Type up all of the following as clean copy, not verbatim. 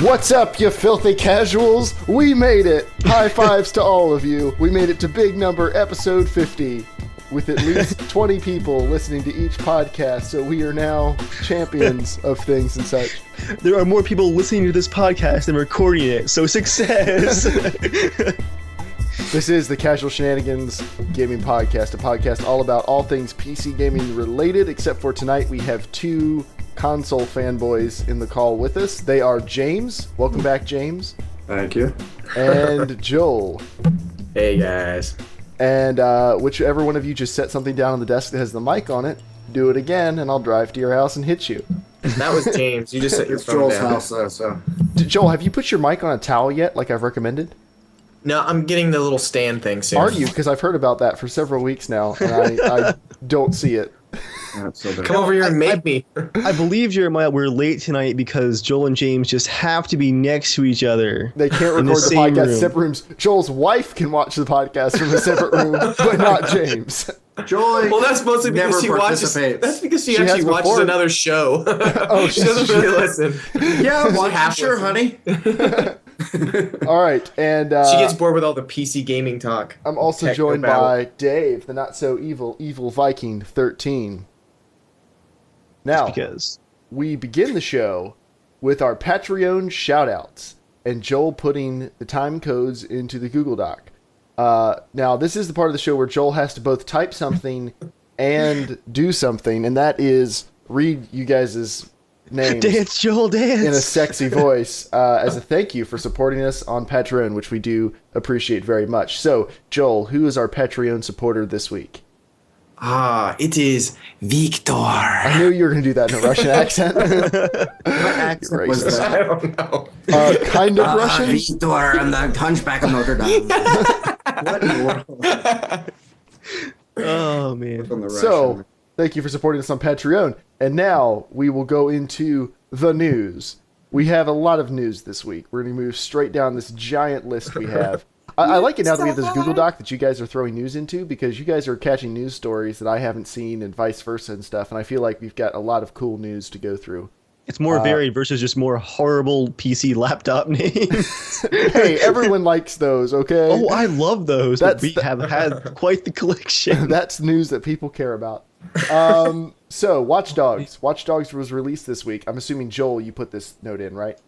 What's up, you filthy casuals? We made it! High fives to all of you. We made it to big number episode 50 with at least 20 people listening to each podcast, so we are now champions of things and such. There are more people listening to this podcast than recording it, so success! This is the Casual Shenanigans Gaming Podcast, a podcast all about all things PC gaming related, except for tonight we have two console fanboys in the call with us. They are James. Welcome back, James. Thank you. And Joel. Hey, guys. And whichever one of you just set something down on the desk that has the mic on it, do it again, and I'll drive to your house and hit you. That was James. You just set your phone Joel's down. house, though, so. Joel, have you put your mic on a towel yet, like I've recommended? No, I'm getting the little stand thing soon. Are you? Because I've heard about that for several weeks now, and I don't see it. Come over here and make me. I believe, Jeremiah, we're late tonight because Joel and James just have to be next to each other. They can't record the podcast in separate rooms. Joel's wife can watch the podcast from a separate room, but not James. Joy. Well, that's mostly because she watches. That's because she actually watches another show. Oh, she doesn't really listen. Yeah, watch sure, honey. All right, and she gets bored with all the PC gaming talk. I'm also joined by Dave, the not so evil Viking 13. Now, we begin the show with our Patreon shoutouts, and Joel putting the time codes into the Google Doc. Now, this is the part of the show where Joel has to both type something and do something, and that is read you guys' names. Dance, Joel, dance! In a sexy voice, as a thank you for supporting us on Patreon, which we do appreciate very much. So, Joel, who is our Patreon supporter this week? It is Victor. I knew you were going to do that in a Russian accent. What accent was that? I don't know. Kind of Russian? Victor, I'm the Hunchback of Notre Dame. What in the world? Oh, man. So, thank you for supporting us on Patreon. And now, we will go into the news. We have a lot of news this week. We're going to move straight down this giant list we have. I like it now that we have this Google Doc that you guys are throwing news into, because you guys are catching news stories that I haven't seen and vice versa and stuff, and I feel like we've got a lot of cool news to go through. It's more varied versus just more horrible PC laptop names. Hey, everyone likes those, okay? Oh, I love those. We have had quite the collection. That's news that people care about. So, Watch Dogs. Watch Dogs was released this week. I'm assuming, Joel, you put this note in, right?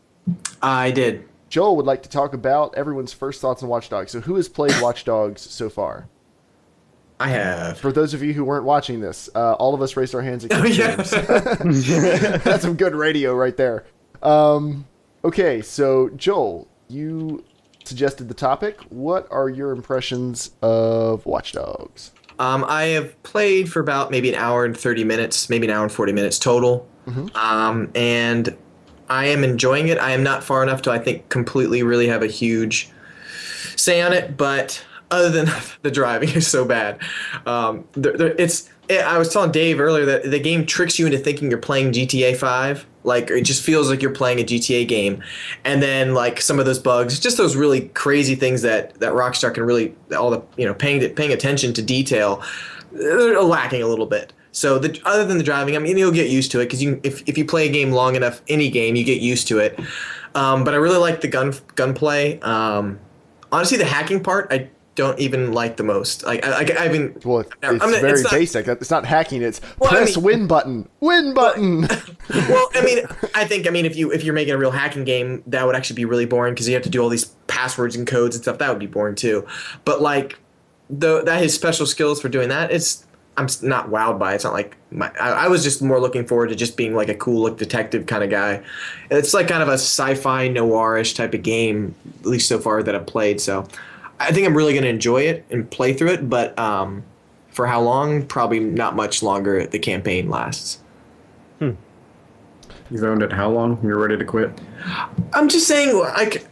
I did. Joel would like to talk about everyone's first thoughts on Watch Dogs. So who has played Watch Dogs so far? I have. For those of you who weren't watching this, all of us raised our hands except James. That's some good radio right there. Okay, so Joel, you suggested the topic. What are your impressions of Watch Dogs? I have played for about maybe an hour and 30 minutes, maybe an hour and 40 minutes total. Mm-hmm. And I am enjoying it. I am not far enough to, I think, completely really have a huge say on it, but other than the driving is so bad. I was telling Dave earlier that the game tricks you into thinking you're playing GTA 5. Like, it just feels like you're playing a GTA game. And then, like, some of those bugs, just those really crazy things that Rockstar can really, all the, paying attention to detail, they're lacking a little bit. So other than the driving, I mean, you'll get used to it, because if you play a game long enough, any game, you get used to it. But I really like the gunplay. Honestly, the hacking part, I don't even like the most. Well, it's very basic. It's not hacking. It's press win button. Win button. Well, I think if you're making a real hacking game, that would actually be really boring, because you have to do all these passwords and codes and stuff. That would be boring too. But like, that his special skills for doing that, I'm not wowed by it. It's not like I was just more looking forward to just being like a cool look detective kind of guy. It's like kind of a sci-fi noir-ish type of game, at least so far that I've played. So I think I'm really going to enjoy it and play through it. But for how long? Probably not much longer the campaign lasts. You've owned it how long? You're ready to quit? I'm just saying, like.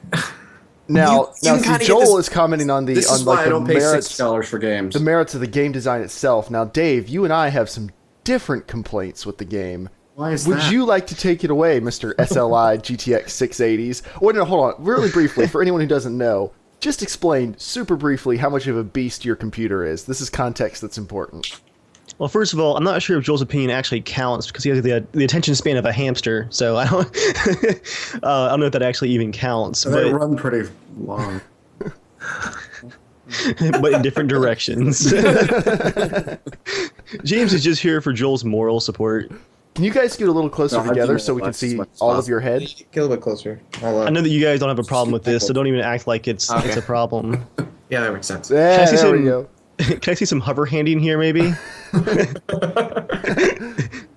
Now, Joel is commenting on the I don't pay $6 for games. The merits of the game design itself. Now, Dave, you and I have some different complaints with the game. Why is Would that? you like to take it away, Mr. SLI GTX 680s? Wait, no, hold on. Really briefly, for anyone who doesn't know, just explain super briefly how much of a beast your computer is. This is context that's important. Well, first of all, I'm not sure if Joel's opinion actually counts because he has the attention span of a hamster. So I don't, I don't know if that actually even counts. They run pretty long. But in different directions. James is just here for Joel's moral support. Can you guys get a little closer together so we can see all of your head? Get a little bit closer. I know that you guys don't have a problem with this, so don't even act like it's a problem. Yeah, that makes sense. Yeah, there we go. Can I see some hover handing here, maybe?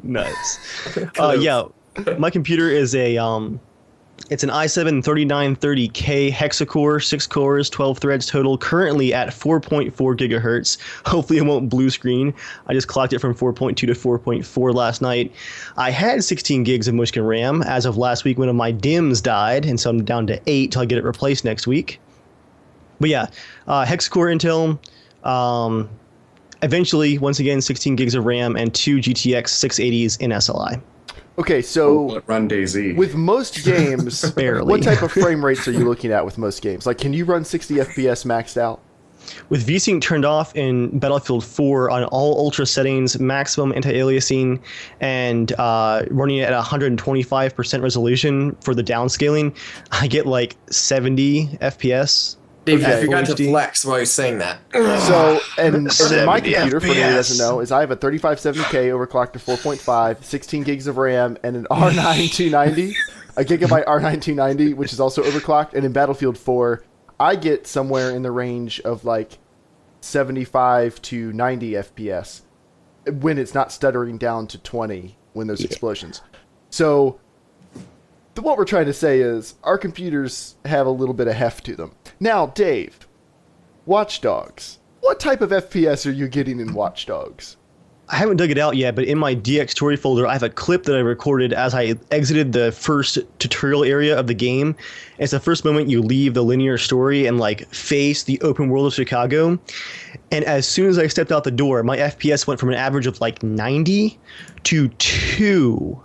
Nuts. Yeah, my computer is it's an i7 3930K hexa-core, 6 cores, 12 threads total, currently at 4.4 gigahertz. Hopefully it won't blue screen. I just clocked it from 4.2 to 4.4 last night. I had 16 gigs of Mushkin RAM. As of last week, one of my DIMMs died, and so I'm down to 8 till I get it replaced next week. But yeah, hexa-core Intel. Eventually, once again, 16 gigs of RAM and 2 GTX 680s in SLI. Okay, so run DayZ. With most games, what type of frame rates are you looking at with most games? Like, can you run 60 FPS maxed out? With VSync turned off in Battlefield 4 on all ultra settings, maximum anti-aliasing, and running it at 125% resolution for the downscaling, I get like 70 FPS. Dave, you forgot to flex while you're saying that. So, and my computer, for anyone who doesn't know, is I have a 3570K overclocked to 4.5, 16 gigs of RAM, and an R9 290, a gigabyte R9 290, which is also overclocked. And in Battlefield 4, I get somewhere in the range of like 75 to 90 FPS when it's not stuttering down to 20 when there's explosions. So, what we're trying to say is our computers have a little bit of heft to them. Now, Dave, Watch Dogs. What type of FPS are you getting in Watch Dogs? I haven't dug it out yet, but in my DX story folder, I have a clip that I recorded as I exited the first tutorial area of the game. It's the first moment you leave the linear story and like face the open world of Chicago. And as soon as I stepped out the door, my FPS went from an average of like 90 to 2.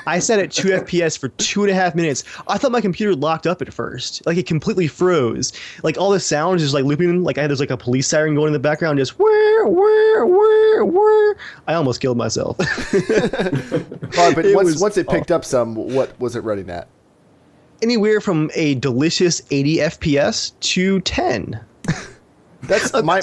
I sat at 2 FPS for 2.5 minutes. I thought my computer locked up at first. Like, it completely froze. Like, all the sounds just, like, looping. Like, there's, like, a police siren going in the background, just, whir, whir, whir, whir. I almost killed myself. But once it picked up some, what was it running at? Anywhere from a delicious 80 FPS to 10. That's my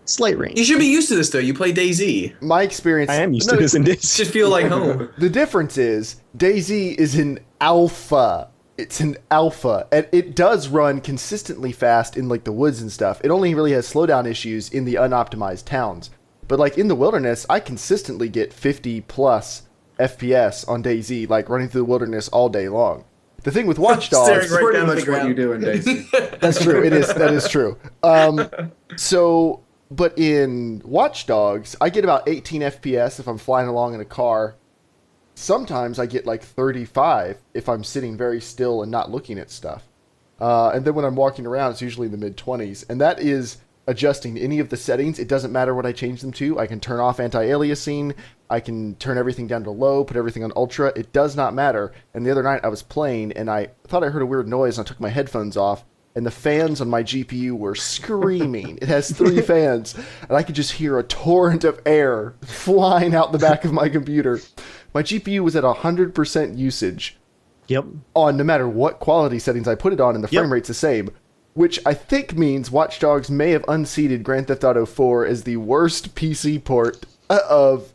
slight range. You should be used to this, though. You play DayZ. My experience. I am used to this in DayZ. Should feel like home. The difference is DayZ is an alpha. It's an alpha, and it does run consistently fast in like the woods and stuff. It only really has slowdown issues in the unoptimized towns. But like in the wilderness, I consistently get 50 plus FPS on DayZ, like running through the wilderness all day long. The thing with Watch Dogs, that's pretty much what you do in DayZ. That's true. That is true. So, but in Watch Dogs, I get about 18 FPS if I'm flying along in a car. Sometimes I get like 35 if I'm sitting very still and not looking at stuff. And then when I'm walking around, it's usually in the mid-20s. And that is adjusting any of the settings. It doesn't matter what I change them to. I can turn off anti-aliasing. I can turn everything down to low, put everything on ultra. It does not matter. And the other night I was playing and I thought I heard a weird noise and I took my headphones off and the fans on my GPU were screaming. It has 3 fans and I could just hear a torrent of air flying out the back of my computer. My GPU was at 100% usage. Yep. On no matter what quality settings I put it on, and the frame rate's the same. Which I think means Watch Dogs may have unseated Grand Theft Auto 4 as the worst PC port of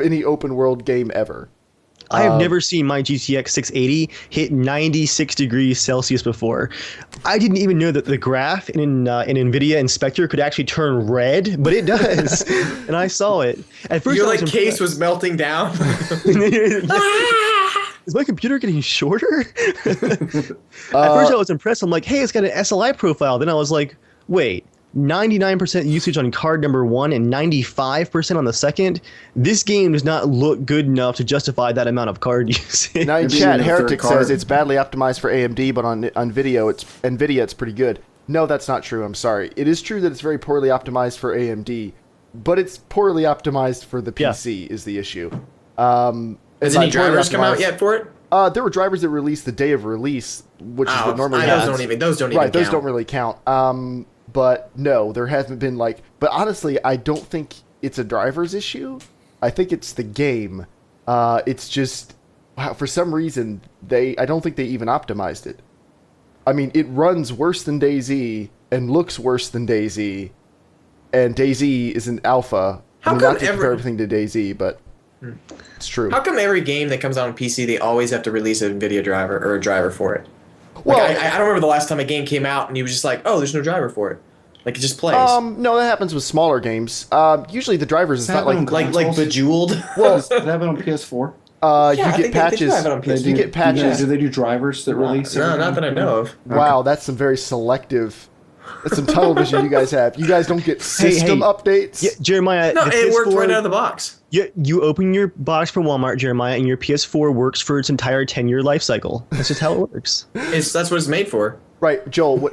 any open world game ever. I have never seen my GTX 680 hit 96 degrees Celsius before. I didn't even know that the graph in NVIDIA Inspector could actually turn red, but it does. And I saw it. At first, your like case was melting down. Is my computer getting shorter? At first I was impressed. I'm like, hey, it's got an SLI profile. Then I was like, wait, 99% usage on card number 1 and 95% on the second. This game does not look good enough to justify that amount of card usage. Now in chat, Heretic says it's badly optimized for AMD, but on NVIDIA it's pretty good. No, that's not true. I'm sorry. It is true that it's very poorly optimized for AMD, but it's poorly optimized for the PC is the issue. Has any drivers come out yet for it? There were drivers that released the day of release, which is what normally happens. Those don't even count. Those don't really count. But no, there hasn't been like. But honestly, I don't think it's a driver's issue. I think it's the game. It's just, for some reason, I don't think they even optimized it. I mean, it runs worse than DayZ and looks worse than DayZ, and DayZ is an alpha. How come not to compare everything to DayZ, but it's true. How come every game that comes out on PC, they always have to release a NVIDIA driver or a driver for it? Well, like, I don't remember the last time a game came out and you was just like, oh, there's no driver for it. Like, it just plays. No, that happens with smaller games. Usually the drivers, it's not like Bejeweled. Well, does that happen on PS4? You get patches. You get patches. Do they do drivers that release? No, not that I know of. Wow, that's some very selective. That's some television you guys have. You guys don't get system updates. Yeah, Jeremiah. No, it worked right out of the box. You open your box from Walmart, Jeremiah, and your PS4 works for its entire 10-year life cycle. That's just how it works. That's what it's made for. Right, Joel.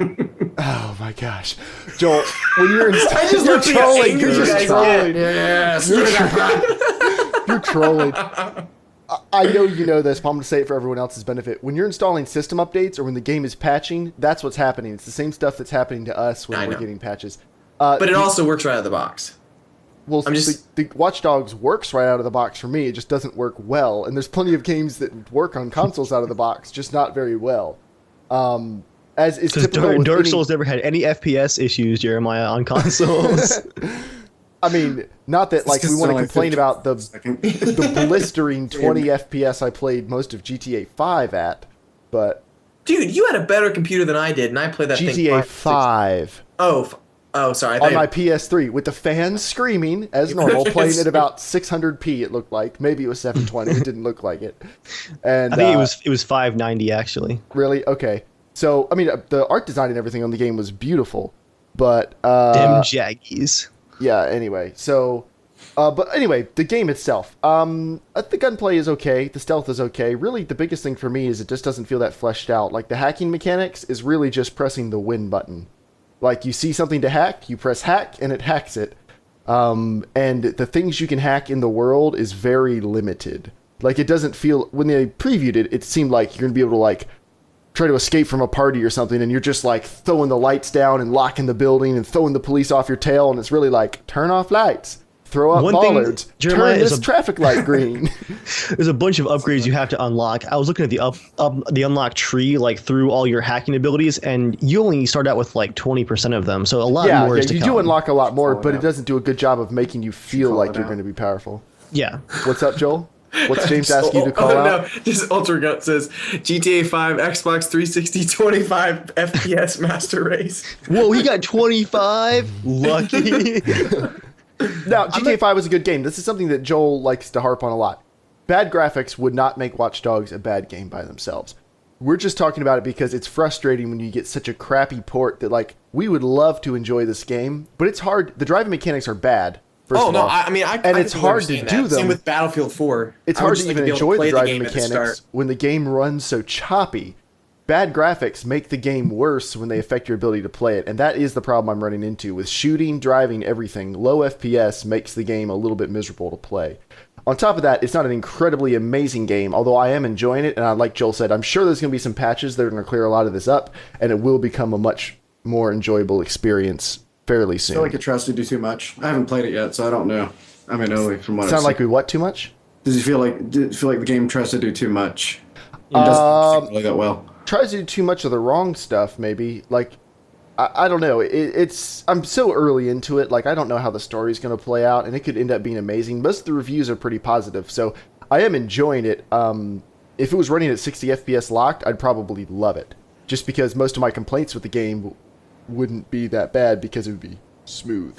Oh my gosh, Joel. When you're you're trolling. You're just trolling. Yes. You're trolling. I know you know this, but I'm going to say it for everyone else's benefit. When you're installing system updates or when the game is patching, that's what's happening. It's the same stuff that's happening to us when we're getting patches. But it also works right out of the box. Well, the Watch Dogs works right out of the box for me. It just doesn't work well. And there's plenty of games that work on consoles out of the box, just not very well. As is typical with Dark Souls never had any FPS issues, Jeremiah, on consoles. I mean, not that like we want to complain about the blistering 20 FPS I played most of GTA 5 at, but dude, you had a better computer than I did, and I played that GTA 5. Oh, sorry. On my PS3 with the fans screaming as normal, playing at about 600p. It looked like maybe it was 720. It didn't look like it. And I think it was 590 actually. Really? Okay. So I mean, the art design and everything on the game was beautiful, but them jaggies. Yeah, anyway, so, but anyway, the game itself, the gunplay is okay, the stealth is okay. Really, the biggest thing for me is it just doesn't feel that fleshed out. Like, the hacking mechanics is really just pressing the win button. Like, you see something to hack, you press hack, and it hacks it. And the things you can hack in the world is very limited. Like, it doesn't feel, when they previewed it, it seemed like you're going to be able to, like, try to escape from a party or something, and you're just like throwing the lights down and locking the building and throwing the police off your tail, and it's really like, turn off lights, throw up bollards, turn this traffic light green. There's a bunch of upgrades you have to unlock. I was looking at the unlock tree, like through all your hacking abilities, and you only start out with like 20% of them, so a lot more is to you come. Do unlock a lot more, but it doesn't do a good job of making you feel like you're going to be powerful. Yeah. What's up, Joel? What's James asking you to call out? No, just Ultra Gut says GTA 5, Xbox 360, 25 FPS Master Race. Whoa, he got 25? Lucky. Now, GTA 5 was a good game. This is something that Joel likes to harp on a lot. Bad graphics would not make Watch Dogs a bad game by themselves. We're just talking about it because it's frustrating when you get such a crappy port that, like, we would love to enjoy this game, but it's hard. The driving mechanics are bad. It's hard to do them. Same with Battlefield 4. It's hard to even enjoy the driving mechanics when the game runs so choppy. Bad graphics make the game worse when they affect your ability to play it, and that is the problem I'm running into with shooting, driving, everything. Low FPS makes the game a little bit miserable to play. On top of that, it's not an incredibly amazing game, although I am enjoying it, and like Joel said, I'm sure there's going to be some patches that are going to clear a lot of this up, and it will become a much more enjoyable experience fairly soon. I feel like it tries to do too much. I haven't played it yet, so I don't know. I mean, only from what I've seen. Sound like we what too much? Did you feel like the game tries to do too much? It doesn't play that well. Tries to do too much of the wrong stuff, maybe. Like, I don't know. I'm so early into it. Like, I don't know how the story's going to play out, and it could end up being amazing. Most of the reviews are pretty positive, so I am enjoying it. If it was running at 60 FPS locked, I'd probably love it. Just because most of my complaints with the game wouldn't be that bad because it would be smooth.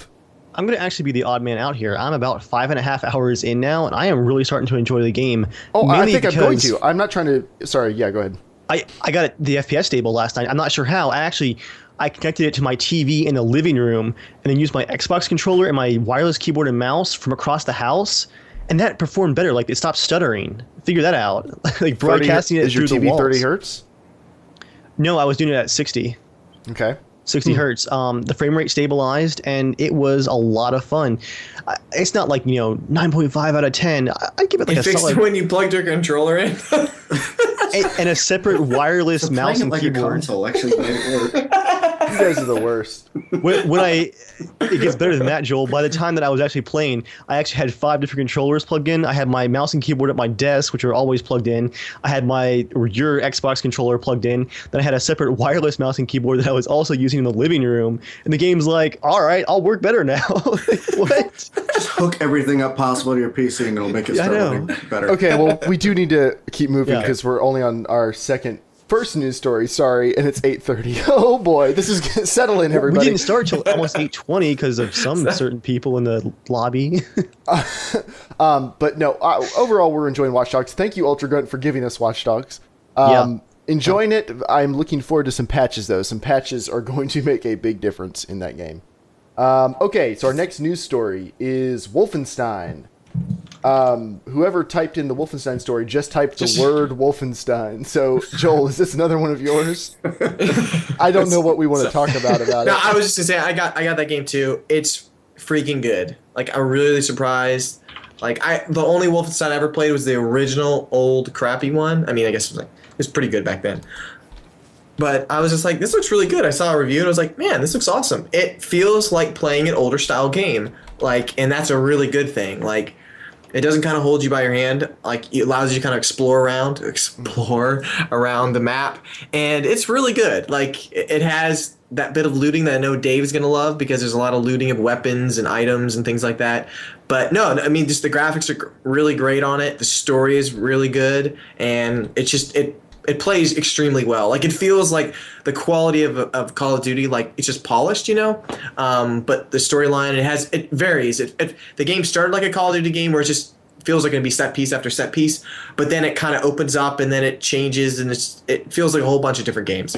I'm going to actually be the odd man out here. I'm about 5.5 hours in now, and I am really starting to enjoy the game. Oh, I think I'm going to. I'm not trying to... Sorry, yeah, go ahead. I got the FPS stable last night. I'm not sure how. I connected it to my TV in the living room and then used my Xbox controller and my wireless keyboard and mouse from across the house, and that performed better. Like, it stopped stuttering. Figure that out. Like, broadcasting it through the walls. Is your TV 30 hertz? No, I was doing it at 60. Okay. 60 hertz. The frame rate stabilized, and it was a lot of fun. It's not like, 9.5 out of 10. I give it like a solid... You fixed it when you plugged your controller in? and a separate wireless mouse and like keyboard. A console actually made it work. guys are the worst. It gets better than that, Joel. By the time that I was actually playing, I actually had 5 different controllers plugged in. I had my mouse and keyboard at my desk, which are always plugged in. I had your Xbox controller plugged in. Then I had a separate wireless mouse and keyboard that I was also using in the living room. And the game's like, all right, I'll work better now. What? Just hook everything up possible to your PC and it'll make it start running better. Okay, well, we do need to keep moving because we're only on our first news story, sorry, and it's 8:30. Oh boy, this is settle in, everybody. We didn't start till almost 8:20 because of some certain people in the lobby. But no, overall, we're enjoying Watch Dogs. Thank you, Ultra Grunt, for giving us Watch Dogs. Enjoying it. I'm looking forward to some patches, though. Some patches are going to make a big difference in that game. Okay, so our next news story is Wolfenstein. Whoever typed in the Wolfenstein story just typed the word Wolfenstein. So, Joel, is this another one of yours? I don't know what we want to talk about it. No, I was just gonna say I got that game too. It's freaking good. Like, I'm really surprised. Like, the only Wolfenstein I ever played was the original old crappy one. I mean, I guess it was pretty good back then. But I was just like, this looks really good. I saw a review and I was like, man, this looks awesome. It feels like playing an older style game. Like, and that's a really good thing. Like, it doesn't kind of hold you by your hand. Like, it allows you to kind of explore around the map. And it's really good. Like, it has that bit of looting that I know Dave's going to love because there's a lot of looting of weapons and items and things like that. But no, I mean, just the graphics are really great on it. The story is really good. And it's just, it plays extremely well. Like, it feels like the quality of Call of Duty, like, it's just polished, you know? But the storyline, it varies. The game started like a Call of Duty game where it just feels like it'd be set piece after set piece, but then it kind of opens up and then it changes and it feels like a whole bunch of different games.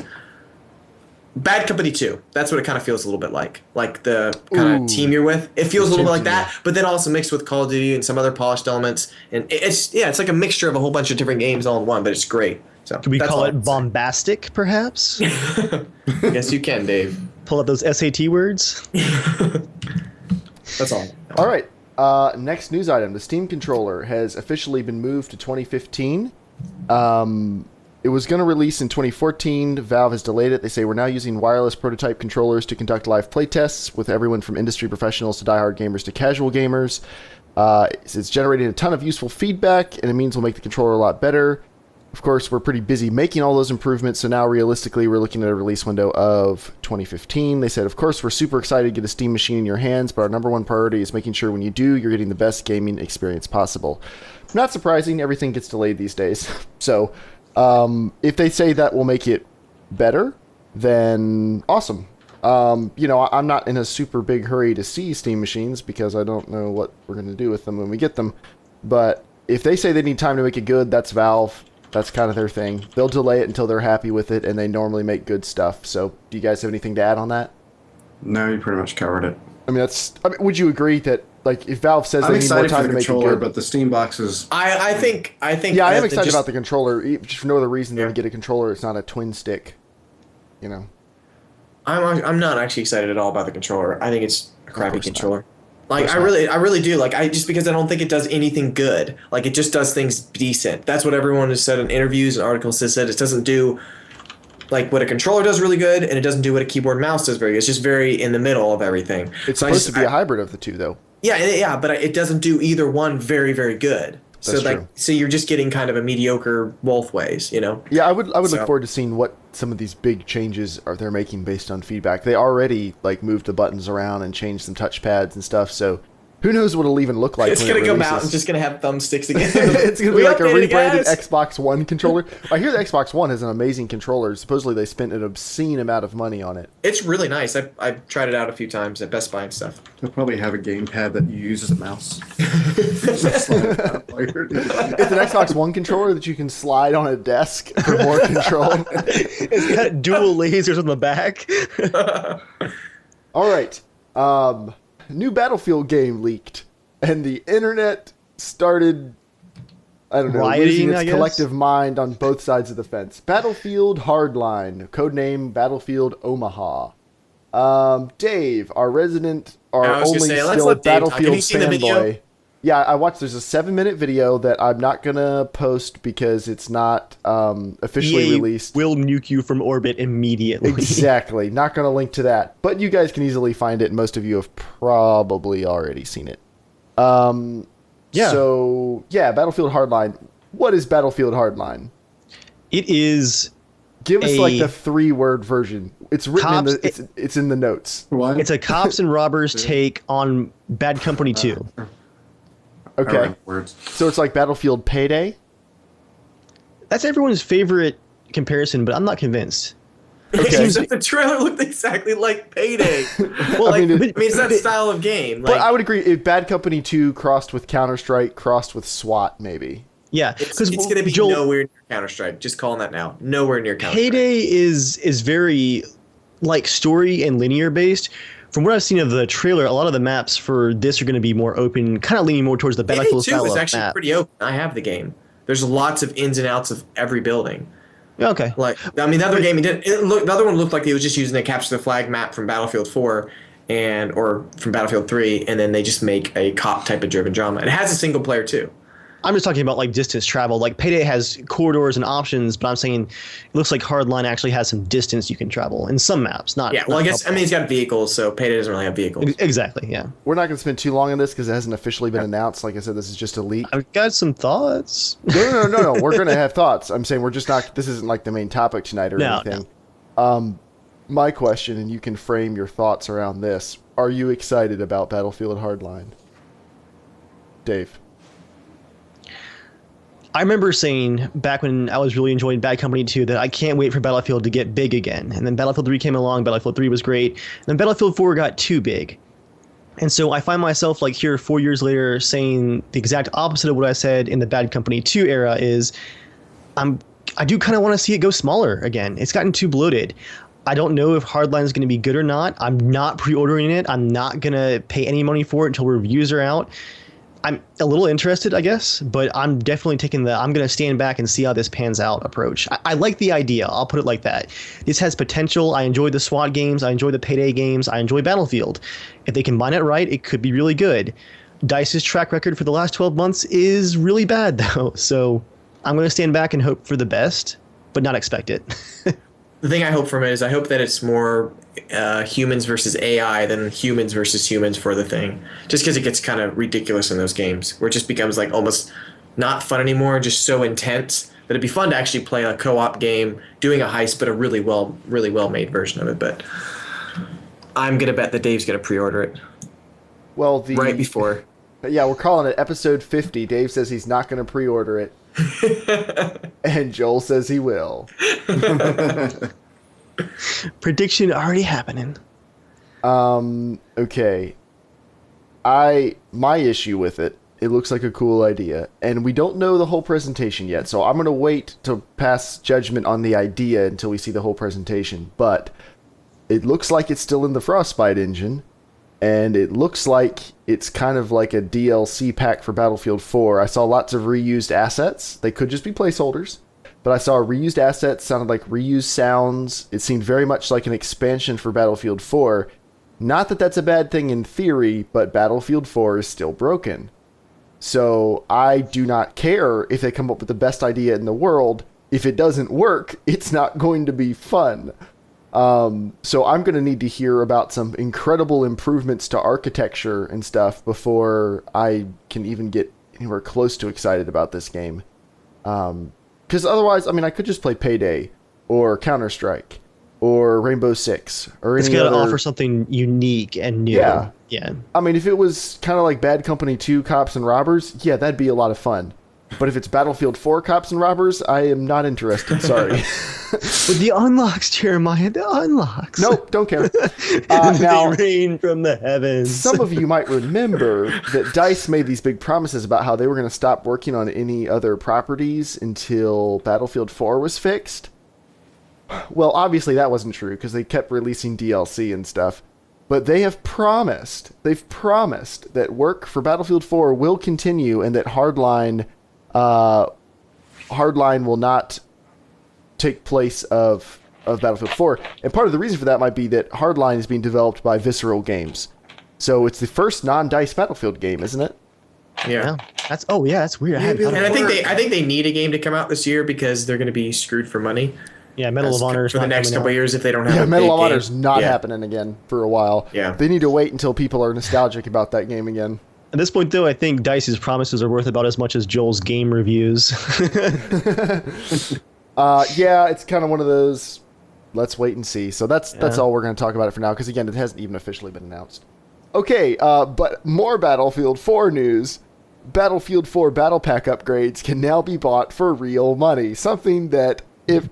Bad Company 2, that's what it kind of feels a little bit like. Like the kind of team you're with. It feels a little bit like that, but then also mixed with Call of Duty and some other polished elements. And it's like a mixture of a whole bunch of different games all in one, but it's great. So, could we call it bombastic, perhaps? Yes, you can, Dave. Pull up those SAT words. That's all. All right. Next news item. The Steam controller has officially been moved to 2015. It was going to release in 2014. Valve has delayed it. They say we're now using wireless prototype controllers to conduct live playtests with everyone from industry professionals to diehard gamers to casual gamers. It's generating a ton of useful feedback, and it means we'll make the controller a lot better. Of course, we're pretty busy making all those improvements, so now realistically we're looking at a release window of 2015. They said, of course, we're super excited to get a Steam machine in your hands, but our number one priority is making sure when you do, you're getting the best gaming experience possible. Not surprising, everything gets delayed these days. So, if they say that will make it better, then awesome. You know, I'm not in a super big hurry to see Steam machines because I don't know what we're going to do with them when we get them. But if they say they need time to make it good, that's Valve. That's kind of their thing. They'll delay it until they're happy with it, and they normally make good stuff. So, do you guys have anything to add on that? No, you pretty much covered it. I mean, would you agree that, like, if Valve says they need more time to make it good, but the Steam box is... I think. Yeah, I am excited about the controller, just for no other reason than to get a controller. It's not a twin stick, you know. I'm not actually excited at all about the controller. I think it's a crappy controller. Like, I really do. Like, just because I don't think it does anything good. Like, it just does things decent. That's what everyone has said in interviews and articles has said. It doesn't do, like, what a controller does really good, and it doesn't do what a keyboard and mouse does very good. It's just very in the middle of everything. It's supposed to be a hybrid of the two, though. Yeah, but it doesn't do either one very, very good. That's true. So you're just getting kind of a mediocre both ways, you know? Yeah, I would look forward to seeing what some of these big changes they're making based on feedback. They already, like, moved the buttons around and changed some touchpads and stuff, so who knows what it'll even look like. It's going to come out and just going to have thumbsticks again. It's going to be like a rebranded Xbox One controller. I hear the Xbox One has an amazing controller. Supposedly they spent an obscene amount of money on it. It's really nice. I've tried it out a few times at Best Buy and stuff. They'll probably have a gamepad that you use as a mouse. It's an Xbox One controller that you can slide on a desk for more control. It's got dual lasers on the back. All right. New Battlefield game leaked, and the internet started, I don't know, losing its collective mind on both sides of the fence. Battlefield Hardline, codename Battlefield Omaha. Dave, our only still Battlefield fanboy. Yeah, I watched. There's a 7-minute video that I'm not gonna post because it's not officially EA released. Will nuke you from orbit immediately. Exactly. Not gonna link to that, but you guys can easily find it. And most of you have probably already seen it. Yeah. So yeah, Battlefield Hardline. What is Battlefield Hardline? It is. Give us like the 3-word version. It's written in Cops- the. It's in the notes. What? It's a cops and robbers take on Bad Company 2. Okay. Words. So it's like Battlefield Payday. That's everyone's favorite comparison, but I'm not convinced. Okay. Except the trailer looked exactly like Payday. Well, I mean, it's that style of game. but Like, I would agree if Bad Company 2 crossed with Counter-Strike, crossed with SWAT, maybe. Yeah, it's going to be nowhere near Counter-Strike. Just calling that now. Nowhere near Counter-Strike. Payday is very like story and linear based. From what I've seen of the trailer, a lot of the maps for this are going to be more open, kind of leaning more towards the Battlefield Payday 2 style is of actually map. pretty open. I have the game. There's lots of ins and outs of every building. Okay. Like, I mean, the other game, the other one looked like he was just using a capture the flag map from Battlefield 4 or from Battlefield 3, and then they just make a cop type of driven drama. It has a single player too. I'm just talking about like distance travel. Like Payday has corridors and options, but I'm saying it looks like Hardline actually has some distance you can travel in some maps. Not Yeah, well, not I guess, I mean, he's got vehicles, so Payday doesn't really have vehicles. Exactly. Yeah. We're not going to spend too long on this because it hasn't officially been announced. Like I said, this is just a leak. I've got some thoughts. No. We're going to have thoughts. I'm saying we're just not. This isn't like the main topic tonight or anything. My question, and you can frame your thoughts around this. Are you excited about Battlefield Hardline? Dave. I remember saying back when I was really enjoying Bad Company 2 that I can't wait for Battlefield to get big again. And then Battlefield 3 came along, Battlefield 3 was great. And then Battlefield 4 got too big. And so I find myself like here 4 years later saying the exact opposite of what I said in the Bad Company 2 era is I do kind of want to see it go smaller again. It's gotten too bloated. I don't know if Hardline is going to be good or not. I'm not pre-ordering it. I'm not going to pay any money for it until reviews are out. I'm a little interested, I guess, but I'm definitely taking I'm going to stand back and see how this pans out approach. I like the idea. I'll put it like that. This has potential. I enjoy the SWAT games. I enjoy the Payday games. I enjoy Battlefield. If they combine it right, it could be really good. DICE's track record for the last 12 months is really bad, though. So I'm going to stand back and hope for the best, but not expect it. The thing I hope from it is I hope that it's more humans versus AI than humans versus humans for the thing. Just because it gets kind of ridiculous in those games, where it just becomes like almost not fun anymore, just so intense that it'd be fun to actually play a co-op game, doing a heist, but a really well made version of it. But I'm gonna bet that Dave's gonna pre-order it. Well, right before. Yeah, we're calling it episode 50. Dave says he's not going to pre-order it. And Joel says he will. Prediction already happening. Okay. My issue with it looks like a cool idea, and we don't know the whole presentation yet, so I'm going to wait to pass judgment on the idea until we see the whole presentation, but it looks like it's still in the Frostbite engine. And it looks like it's kind of like a DLC pack for Battlefield 4. I saw lots of reused assets. They could just be placeholders. But I saw reused assets, sounded like reused sounds. It seemed very much like an expansion for Battlefield 4. Not that that's a bad thing in theory, but Battlefield 4 is still broken. So I do not care if they come up with the best idea in the world. If it doesn't work, it's not going to be fun. So I'm going to need to hear about some incredible improvements to architecture and stuff before I can even get anywhere close to excited about this game. Because otherwise, I mean, I could just play Payday or Counter-Strike or Rainbow Six or any other. It's got to offer something unique and new. Yeah. Yeah. I mean, if it was kind of like Bad Company 2 Cops and Robbers, yeah, that'd be a lot of fun. But if it's Battlefield 4 Cops and Robbers, I am not interested. Sorry. With the unlocks, Jeremiah, the unlocks. Nope, don't care. Now, they rain from the heavens. Some of you might remember that DICE made these big promises about how they were going to stop working on any other properties until Battlefield 4 was fixed. Well, obviously that wasn't true because they kept releasing DLC and stuff. But they've promised that work for Battlefield 4 will continue and that Hardline will not take place of Battlefield 4. And part of the reason for that might be that Hardline is being developed by Visceral Games. So it's the first non-DICE Battlefield game, isn't it? Yeah. That's weird. And I think they need a game to come out this year because they're going to be screwed for money. Yeah, Medal of Honor for the next couple of years if they don't have. Yeah, a Medal big of game. Honor's not happening again for a while. Yeah, they need to wait until people are nostalgic about that game again. At this point, though, I think DICE's promises are worth about as much as Joel's game reviews. Yeah, it's kind of one of those. Let's wait and see. So that's all we're going to talk about it for now, because again, it hasn't even officially been announced. Okay, but more Battlefield 4 news. Battlefield 4 Battle Pack upgrades can now be bought for real money. Something that,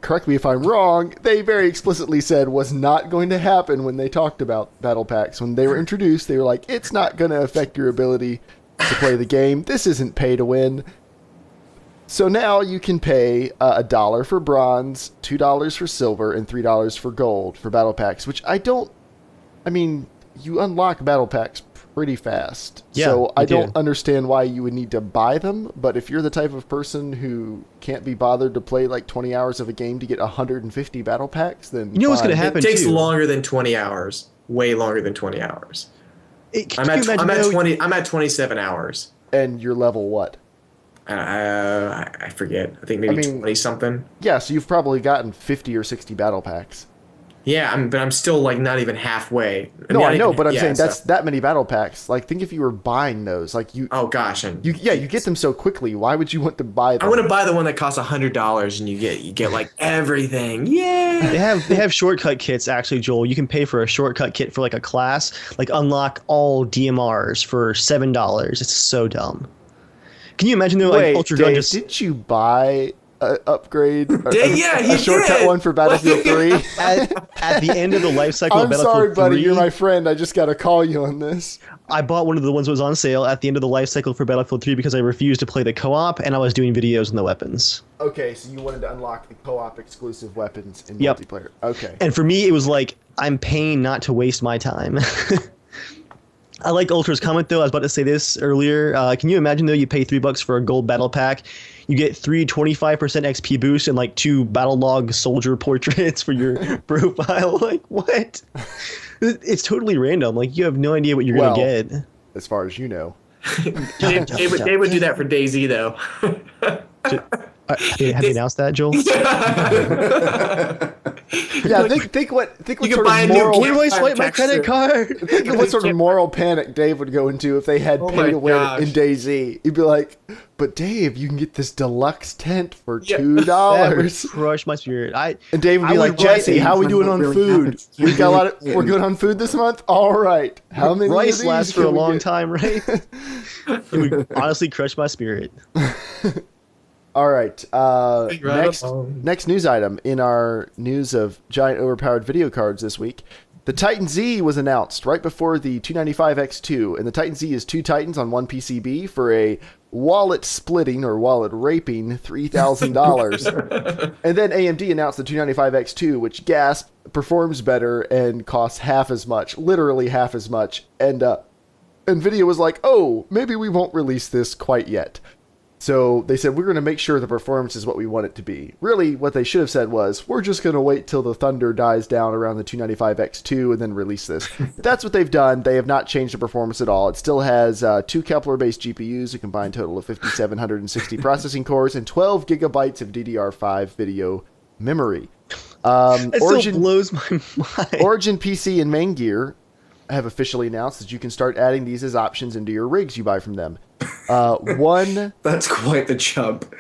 correct me if I'm wrong, they very explicitly said was not going to happen when they talked about Battle Packs. When they were introduced, they were like, it's not going to affect your ability to play the game. This isn't pay to win. So now you can pay $1 for bronze, $2 for silver, and $3 for gold for Battle Packs, which you unlock Battle Packs pretty fast. Yeah, so I don't understand why you would need to buy them, but if you're the type of person who can't be bothered to play like 20 hours of a game to get 150 Battle Packs, then you know what's going to happen. It takes too. longer than 20 hours. Way longer than 20 hours. I'm at 27 hours. And you're level what? I forget. I think maybe 20 something. Yeah, so you've probably gotten 50 or 60 Battle Packs. Yeah, but I'm still like not even halfway. No, I know, but I'm saying that's that many Battle Packs. Like, think if you were buying those, like you. Oh gosh, you get them so quickly. Why would you want to buy them? I want to buy the one that costs $100 and you get like everything. Yeah. They have shortcut kits actually, Joel. You can pay for a shortcut kit for like a class, like unlock all DMRs for $7. It's so dumb. Can you imagine though, like Ultra Gun just? Did you buy an upgrade? A shortcut one for Battlefield 3 at the end of the life cycle of Battlefield 3. I'm sorry, buddy. You're my friend. I just got to call you on this. I bought one of the ones that was on sale at the end of the life cycle for Battlefield 3 because I refused to play the co-op and I was doing videos on the weapons. Okay, so you wanted to unlock the co-op exclusive weapons in multiplayer. Okay. And for me, it was like, I'm paying not to waste my time. I like Ultra's comment, though. I was about to say this earlier. Can you imagine, though, you pay $3 for a gold battle pack, you get 3 25% XP boosts and like 2 battle log soldier portraits for your profile? Like, what? It's totally random. Like, you have no idea what you're going to get. As far as you know. They would do that for DayZ, though. Have you announced that, Joel? Yeah, think what you sort buy of a moral. Where do I swipe my credit card? Think of what sort of moral panic Dave would go into if they had pay to win in DayZ. He'd be like, "But Dave, you can get this deluxe tent for $2." That would crush my spirit. And Dave would be like, "Jesse, how are we doing on food? We got we're good on food this month. All right, how many rice lasts for a long time, right?" It would honestly crush my spirit. All right. Next news item in our news of giant overpowered video cards this week. The Titan Z was announced right before the 295X2, and the Titan Z is 2 Titans on 1 PCB for a wallet splitting or wallet raping $3,000. And then AMD announced the 295X2, which gasp performs better and costs half as much, literally half as much. And NVIDIA was like, "Oh, maybe we won't release this quite yet." So they said, we're going to make sure the performance is what we want it to be. Really, what they should have said was, we're just going to wait till the thunder dies down around the 295X2 and then release this. That's what they've done. They have not changed the performance at all. It still has 2 Kepler-based GPUs, a combined total of 5,760 processing cores, and 12 gigabytes of DDR5 video memory. It still blows my mind. Origin PC and Main Gear have officially announced that you can start adding these as options into your rigs you buy from them. That's quite the jump.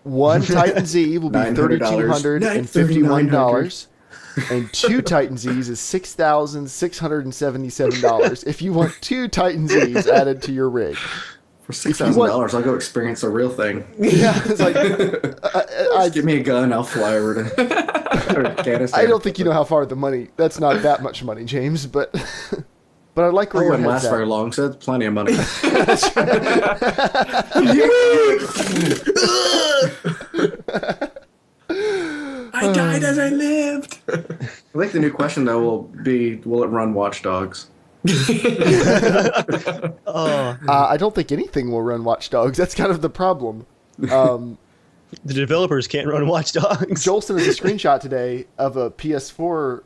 One Titan Z will be $3,251, and 2 Titan Z's is $6,677 if you want 2 Titan Z's added to your rig. For $6,000, I'll go experience the real thing. Yeah, it's like just give me a gun, I'll fly over to Afghanistan. I don't think you know how far that's not that much money, James, but I like where your wouldn't head's last at. very long, so that's plenty of money. I died as I lived. I think the new question, though, will be, will it run Watch Dogs? I don't think anything will run Watch Dogs. That's kind of the problem. The developers can't run Watch Dogs. Joel sent us a screenshot today of a PS4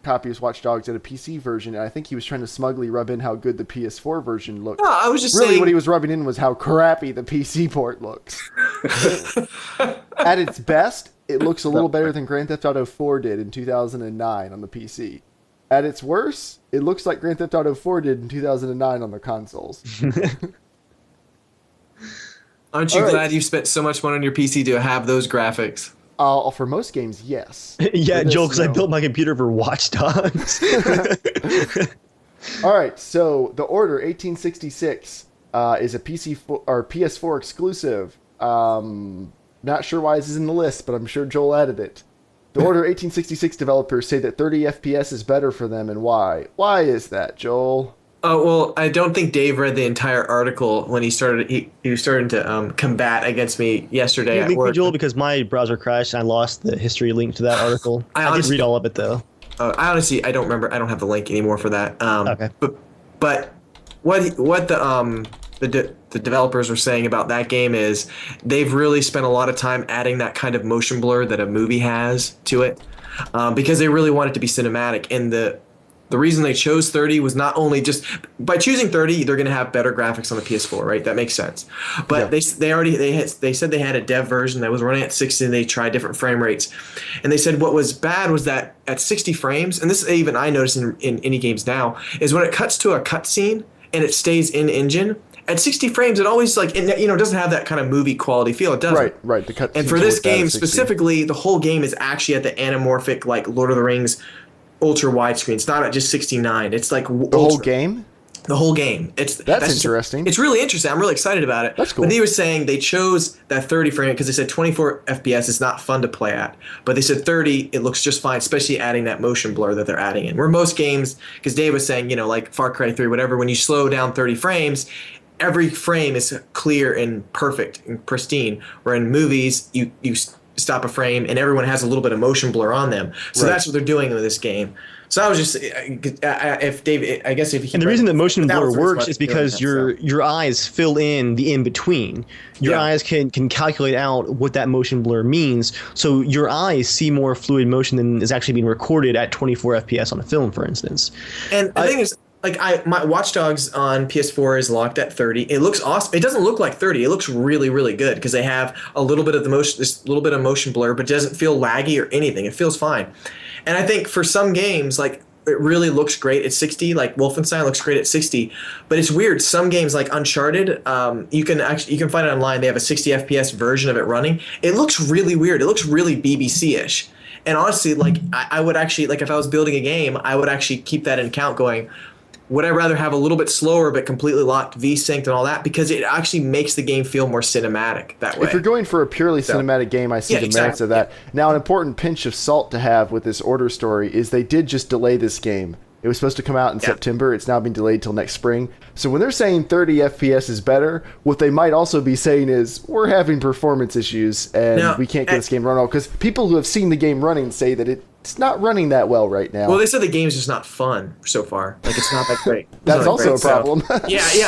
copy of Watch Dogs at a PC version, and I think he was trying to smugly rub in how good the PS4 version looked. No, I was just really saying... what he was rubbing in was how crappy the PC port looks. At its best, it looks a little better than Grand Theft Auto 4 did in 2009 on the PC. At its worst, it looks like Grand Theft Auto 4 did in 2009 on the consoles. Aren't you glad you spent so much money on your PC to have those graphics? For most games, yes. Yeah, Joel, because I built my computer for Watch Dogs. All right, so The Order 1866 is a PS4 exclusive. Not sure why this is in the list, but I'm sure Joel added it. The Order 1866 developers say that 30 FPS is better for them, and why? Why is that, Joel? Oh, well, I don't think Dave read the entire article when he started. He was starting to combat against me yesterday at work. Joel, because my browser crashed and I lost the history link to that article. I did read all of it though. I honestly, I don't remember. I don't have the link anymore for that. Okay. But what the developers were saying about that game is they've really spent a lot of time adding that kind of motion blur that a movie has to it, because they really want it to be cinematic. And the reason they chose 30 was not only just by choosing 30, they're going to have better graphics on the PS4, right? That makes sense. But they said they had a dev version that was running at 60, and they tried different frame rates. And they said what was bad was that at 60 frames, and this even I notice in indie games now, is when it cuts to a cutscene and it stays in engine. At 60 frames, it always doesn't have that kind of movie quality feel. It doesn't. Right. The cutscenes. And for this game specifically, the whole game is actually at the anamorphic, like Lord of the Rings ultra widescreen. It's not at just 69. It's like the whole game. The whole game. That's interesting. It's really interesting. I'm really excited about it. That's cool. But they were saying they chose that 30 frame because they said 24 FPS is not fun to play at. But they said 30, it looks just fine, especially adding that motion blur that they're adding in. Where most games, because Dave was saying, like Far Cry 3, whatever, when you slow down 30 frames, every frame is clear and perfect and pristine. Where in movies, you stop a frame and everyone has a little bit of motion blur on them. So that's what they're doing with this game. So I was just, if Dave, I guess if he. And the reason that motion blur works is because your eyes fill in the in between. Your eyes can calculate out what that motion blur means. So your eyes see more fluid motion than is actually being recorded at 24 FPS on a film, for instance. And the thing is, my Watch Dogs on PS4 is locked at 30. It looks awesome. It doesn't look like 30. It looks really, really good because they have a little bit of this little bit of motion blur, but it doesn't feel laggy or anything. It feels fine. And I think for some games, it really looks great at 60. Like Wolfenstein looks great at 60. But it's weird. Some games like Uncharted, you can find it online. They have a 60 FPS version of it running. It looks really weird. It looks really BBC-ish. And honestly, I would actually, if I was building a game, I would actually keep that in account going, would I rather have a little bit slower but completely locked V-synced and all that? Because it actually makes the game feel more cinematic that way. If you're going for a purely cinematic game, I see the merits of that. Now, an important pinch of salt to have with this Order story is they did just delay this game. It was supposed to come out in September. It's now been delayed till next spring. So when they're saying 30 FPS is better, what they might also be saying is we're having performance issues and we can't get this game run well. Because people who have seen the game running say that it's not running that well right now. Well, they said the game's just not fun so far. It's not that great. That's also a problem. So,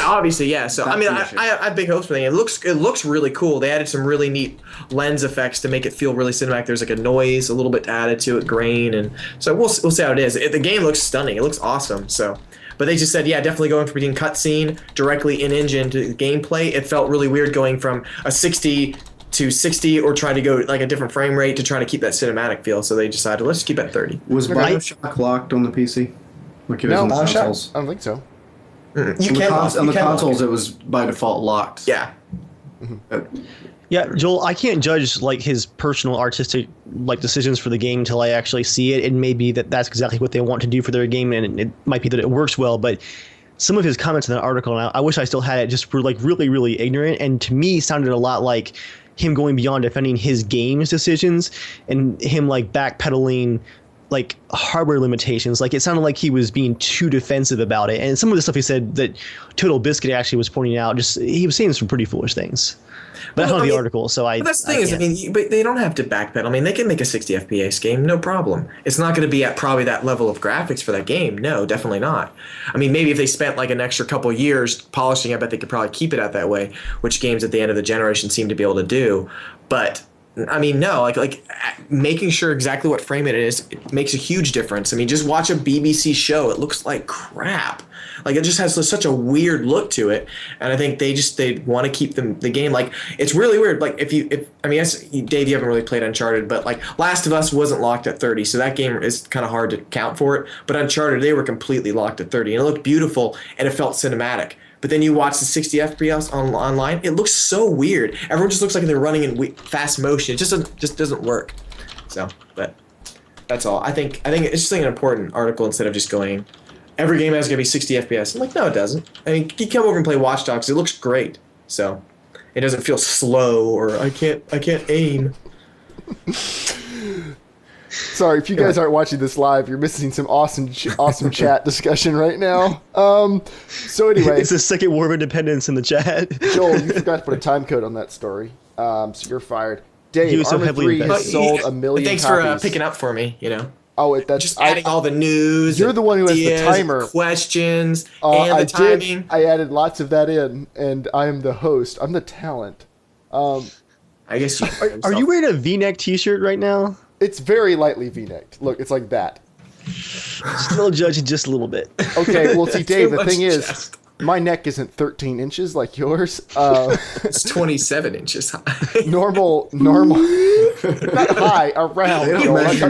obviously, yeah. So I mean, I have big hopes for the game. It looks really cool. They added some really neat lens effects to make it feel really cinematic. There's a noise, a little bit added to it, grain, and so we'll see how it is. The game looks stunning. It looks awesome. So. But they just said, definitely going from being cutscene directly in engine to gameplay. It felt really weird going from a 60 to 60 or trying to go a different frame rate to try to keep that cinematic feel. So they decided, let's keep it at 30. Was Bioshock locked on the PC? Like it was on the consoles? I don't think so. On the consoles, it was by default locked. Yeah. Yeah, Joel, I can't judge his personal artistic decisions for the game until I actually see it. It may be that that's exactly what they want to do for their game, and it might be that it works well. But some of his comments in that article, and I wish I still had it, just were really, really ignorant, and to me sounded a lot like him going beyond defending his game's decisions and him backpedaling hardware limitations. It sounded like he was being too defensive about it. And some of the stuff he said that Total Biscuit actually was pointing out, he was saying some pretty foolish things. But that's not the article, so I. But that's the thing is, but they don't have to backpedal. I mean, they can make a 60 FPS game, no problem. It's not going to be at probably that level of graphics for that game. No, definitely not. I mean, maybe if they spent an extra couple of years polishing, I bet they could probably keep it at that way, which games at the end of the generation seem to be able to do. But I mean, no, like making sure exactly what frame it is, it makes a huge difference. I mean, just watch a BBC show; it looks like crap. Like it just has such a weird look to it, and I think they want to keep the game like it's really weird. Like if I mean, yes, Dave, you haven't really played Uncharted, but like Last of Us wasn't locked at 30, so that game is kind of hard to count for it. But Uncharted, they were completely locked at 30, and it looked beautiful and it felt cinematic. But then you watch the 60 FPS online, it looks so weird. Everyone just looks like they're running in fast motion. It just doesn't work. So, but that's all. I think it's just like an important article instead of just going, every game has gonna be 60 FPS. I'm like, no, it doesn't. I mean, you come over and play Watch Dogs, it looks great. So, it doesn't feel slow or I can't aim. Sorry, if you guys aren't watching this live, you're missing some awesome chat discussion right now. So anyway, it's the second war of independence in the chat. Joel, you forgot to put a time code on that story, so you're fired. Dave, Arma 3 has sold 1 million Thanks copies. for picking up for me. You know. Oh, that's just adding all the news. You're the one who has the timer, questions, and the timing. I added lots of that in, and I am the host. I'm the talent. I guess you are you wearing a V-neck T-shirt right now? It's very lightly V-necked. Look, it's like that. Still judging just a little bit. Okay, well, see, Dave, the thing is, my neck isn't 13 inches like yours. It's 27 inches high. Normal, not high, around. You're like,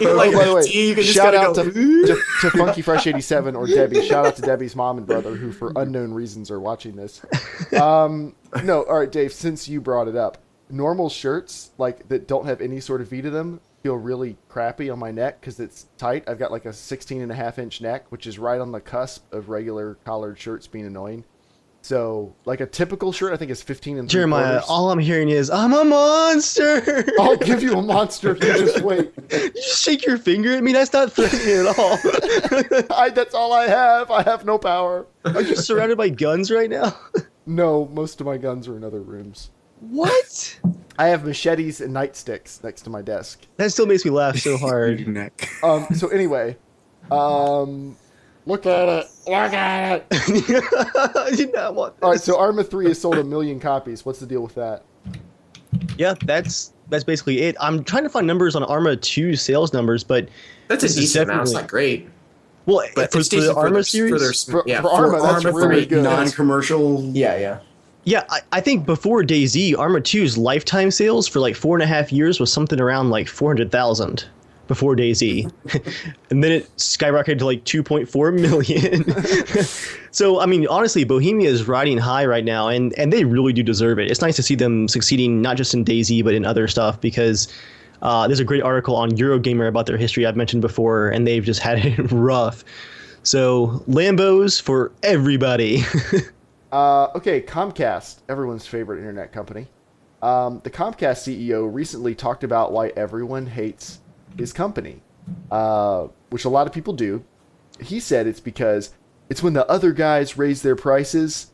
oh, by the way, you can just shout out go, to Funky Fresh 87 or Debbie. Shout out to Debbie's mom and brother who, for unknown reasons, are watching this. No, all right, Dave. Since you brought it up, normal shirts like that don't have any sort of V to them feel really crappy on my neck because it's tight. I've got like a 16.5-inch neck, which is right on the cusp of regular collared shirts being annoying. So, like a typical shirt, I think is 15 and 3/4. Jeremiah, all I'm hearing is, I'm a monster! I'll give you a monster if you just wait. You just shake your finger at me? That's not threatening at all. That's all I have. I have no power. Are you surrounded by guns right now? No, most of my guns are in other rooms. What? I have machetes and nightsticks next to my desk. That still makes me laugh so hard. So anyway, look at it. Look at it. I did not want this. All right, so Arma 3 has sold 1 million copies. What's the deal with that? Yeah, that's basically it. I'm trying to find numbers on Arma 2 sales numbers, but that's a decent amount. It's not great. Well, but for the Arma series? For Arma, that's really good. Non-commercial. Yeah. Yeah, I think before DayZ, Arma 2's lifetime sales for like 4.5 years was something around like 400,000 before DayZ. And then it skyrocketed to like 2.4 million. So, I mean, honestly, Bohemia is riding high right now, and they really do deserve it. It's nice to see them succeeding not just in DayZ, but in other stuff, because there's a great article on Eurogamer about their history I've mentioned before, and they've just had it rough. So, Lambos for everybody. Okay, Comcast, everyone's favorite internet company. The Comcast CEO recently talked about why everyone hates his company, which a lot of people do. He said it's because it's when the other guys raise their prices,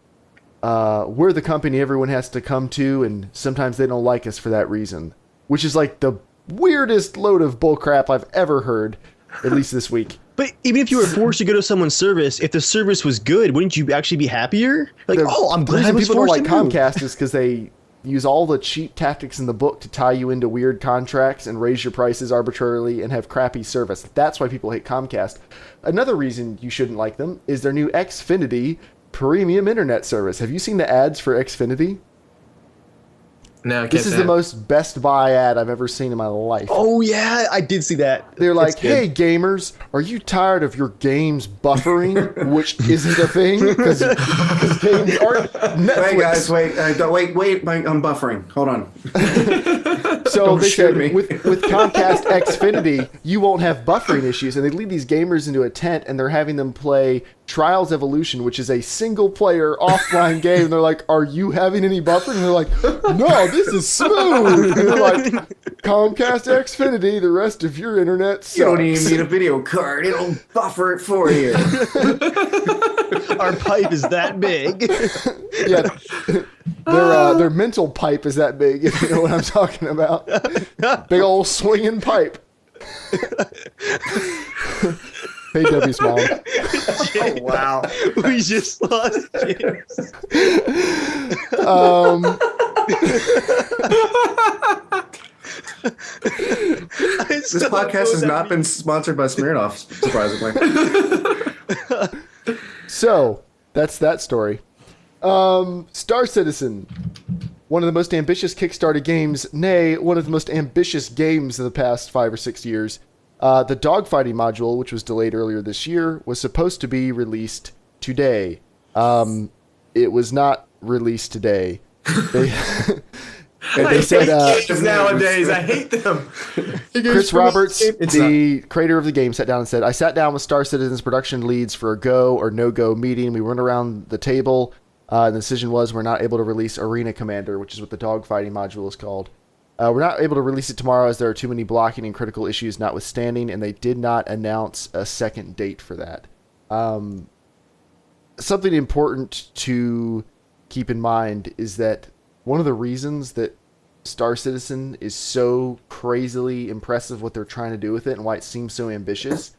we're the company everyone has to come to, and sometimes they don't like us for that reason, which is like the weirdest load of bullcrap I've ever heard, at least this week. But even if you were forced to go to someone's service, if the service was good, wouldn't you actually be happier? Like, I'm glad I was people forced don't like Comcast is because they use all the cheap tactics in the book to tie you into weird contracts and raise your prices arbitrarily and have crappy service. That's why people hate Comcast. Another reason you shouldn't like them is their new Xfinity premium internet service. Have you seen the ads for Xfinity? No, this is the most Best Buy ad I've ever seen in my life. Oh, yeah, I did see that. They're like, hey, gamers, are you tired of your games buffering, which isn't a thing? Because games aren't Netflix. Wait, guys, wait, I'm buffering. Hold on. So they said, with Comcast Xfinity, you won't have buffering issues. And they lead these gamers into a tent, and they're having them play Trials Evolution, which is a single-player offline game. And they're like, are you having any buffering? And they're like, no, this is smooth. And they're like, Comcast Xfinity, the rest of your internet sucks. You don't even need a video card. It'll buffer it for you. Our pipe is that big. Yeah, their mental pipe is that big, if you know what I'm talking about. Big old swinging pipe. Hey, Debbie's mom. Oh, wow. We just lost James. This podcast has not been sponsored by Smirnoff, surprisingly. So, that's that story. Star Citizen, one of the most ambitious Kickstarter games, nay, one of the most ambitious games of the past 5 or 6 years. The dogfighting module, which was delayed earlier this year, was supposed to be released today. It was not released today. They said games nowadays. I hate them. Chris Roberts, the creator of the game, sat down and said, I sat down with Star Citizen's production leads for a go or no-go meeting. We went around the table. And the decision was we're not able to release Arena Commander, which is what the dogfighting module is called. We're not able to release it tomorrow as there are too many blocking and critical issues notwithstanding, and they did not announce a second date for that. Something important to keep in mind is that one of the reasons that Star Citizen is so crazily impressive what they're trying to do with it and why it seems so ambitious,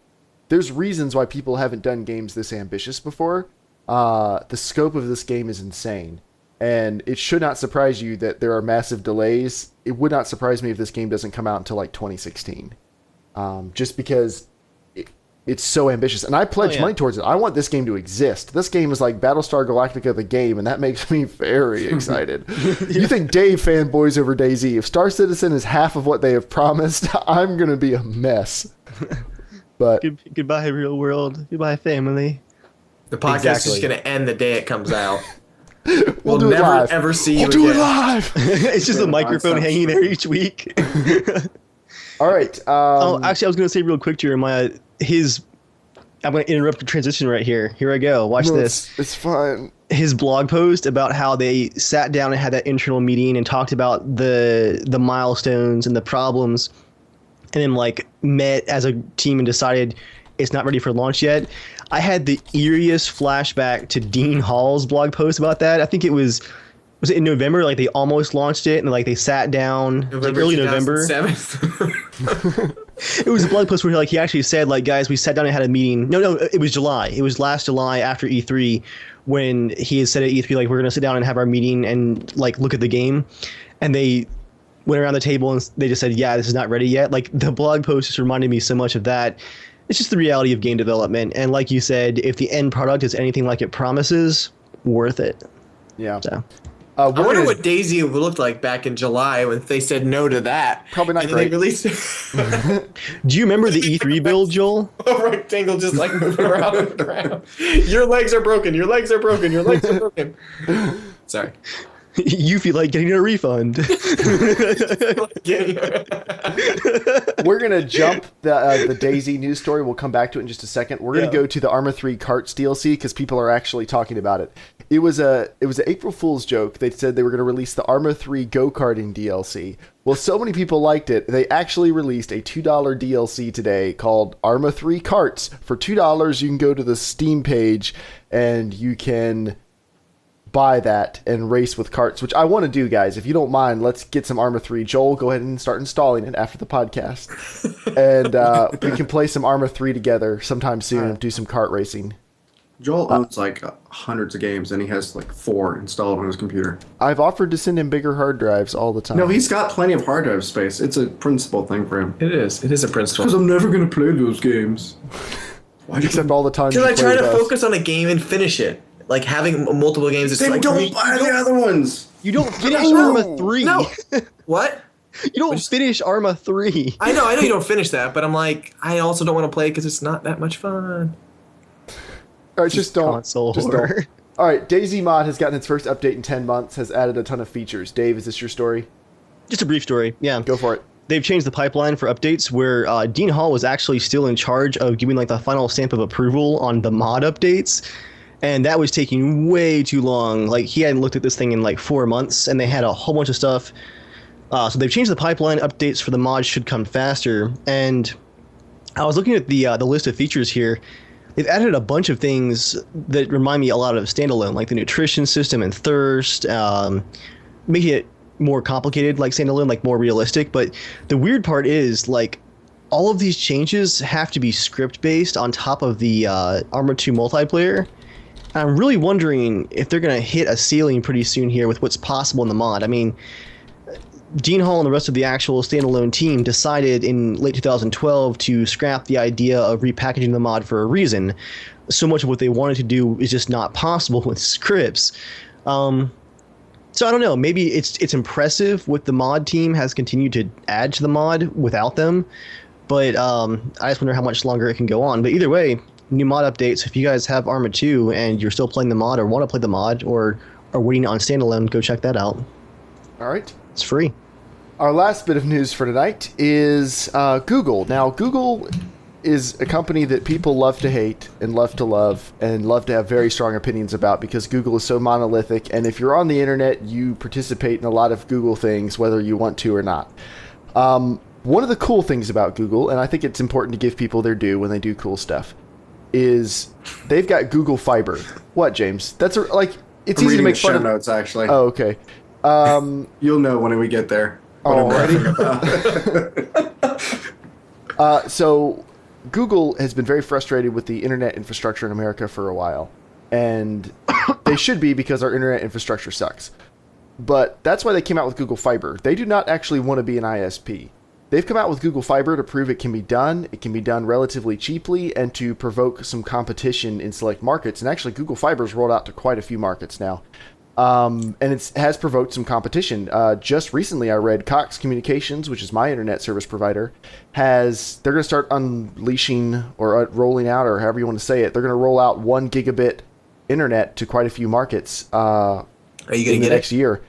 there's reasons why people haven't done games this ambitious before. The scope of this game is insane, and it should not surprise you that there are massive delays. It would not surprise me if this game doesn't come out until like 2016, just because it's so ambitious. And I pledged money towards it. I want this game to exist. This game is like Battlestar Galactica the game, and that makes me very excited. You think Dave fanboys over DayZ. If Star Citizen is half of what they have promised, I'm going to be a mess. But goodbye, real world. Goodbye, family. The podcast is going to end the day it comes out. We'll do it never live. ever see you we'll do again. it live. It's just a microphone hanging there each week. All right. Actually, I was going to say real quick, Jeremiah, I'm going to interrupt the transition right here. Here I go. Watch this. It's fine. His blog post about how they sat down and had that internal meeting and talked about the milestones and the problems, and then like met as a team and decided it's not ready for launch yet. I had the eeriest flashback to Dean Hall's blog post about that. I think it was it in November? Like they almost launched it and like they sat down early November. It was a blog post where he actually said, like, guys, we sat down and had a meeting. No, it was July. It was last July after E3 when he had said at E3, like, we're going to sit down and have our meeting and like look at the game. And they went around the table and they just said, yeah, this is not ready yet. Like the blog post just reminded me so much of that. It's just the reality of game development. And like you said, if the end product is anything like it promises, worth it. Yeah. So. I wonder what DayZ looked like back in July when they said no to that. Probably not and great. They released it. Do you remember the E3 build, Joel? A rectangle just like moving around and around. Your legs are broken. Your legs are broken. Your legs are broken. Sorry. You feel like getting a refund. We're going to jump the DayZ news story. We'll come back to it in just a second. We're going to go to the ARMA 3 Karts DLC because people are actually talking about it. It was an April Fool's joke. They said they were going to release the ARMA 3 go-karting DLC. Well, so many people liked it, they actually released a $2 DLC today called ARMA 3 Karts. For $2, you can go to the Steam page and you can buy that and race with karts, which I want to do, guys. If you don't mind, let's get some ARMA 3. Joel, go ahead and start installing it after the podcast. And we can play some ARMA 3 together sometime soon and do some kart racing. Joel owns like hundreds of games, and he has like 4 installed on his computer. I've offered to send him bigger hard drives all the time. No, he's got plenty of hard drive space. It's a principal thing for him. It is. It is a principle. Because I'm never going to play those games. Except all the time. Because I try to focus on a game and finish it. Like having multiple games. It's then like don't buy the other ones. You don't finish ARMA 3. No. What? You don't finish ARMA 3. I know you don't finish that, but I'm like, I also don't want to play because it's not that much fun. All right, just don't. Console just horror. don't. All right, DayZ Mod has gotten its first update in 10 months, has added a ton of features. Dave, is this your story? Just a brief story, yeah. Go for it. They've changed the pipeline for updates where Dean Hall was actually still in charge of giving like the final stamp of approval on the mod updates. And that was taking way too long. Like, he hadn't looked at this thing in like 4 months, and they had a whole bunch of stuff. So they've changed the pipeline. Updates for the mods should come faster. And I was looking at the list of features here. They've added a bunch of things that remind me a lot of standalone, like the nutrition system and thirst, making it more complicated, like standalone, like more realistic. But the weird part is, like, all of these changes have to be script-based on top of the ARMA 2 multiplayer. I'm really wondering if they're going to hit a ceiling pretty soon here with what's possible in the mod. I mean, Gene Hall and the rest of the actual standalone team decided in late 2012 to scrap the idea of repackaging the mod for a reason. So much of what they wanted to do is just not possible with scripts. So I don't know. Maybe it's impressive what the mod team has continued to add to the mod without them, but I just wonder how much longer it can go on. But either way, new mod updates. If you guys have ARMA 2 and you're still playing the mod or want to play the mod or are waiting on standalone, go check that out. All right. It's free. Our last bit of news for tonight is Google. Now, Google is a company that people love to hate and love to love and love to have very strong opinions about because Google is so monolithic. And if you're on the internet, you participate in a lot of Google things, whether you want to or not. One of the cool things about Google, and I think it's important to give people their due when they do cool stuff, is they've got Google Fiber. What, James? That's it's easy to make fun of. Notes, actually. Oh, okay. You'll know when we get there. Already. So Google has been very frustrated with the internet infrastructure in America for a while, and they should be because our internet infrastructure sucks. But that's why they came out with Google Fiber. They do not actually want to be an ISP. They've come out with Google Fiber to prove it can be done. It can be done relatively cheaply and to provoke some competition in select markets. And actually, Google Fiber's rolled out to quite a few markets now. And it has provoked some competition. Just recently, I read Cox Communications, which is my internet service provider, they're going to start unleashing or rolling out, or however you want to say it. They're going to roll out 1 gigabit internet to quite a few markets. Are you going to get next year?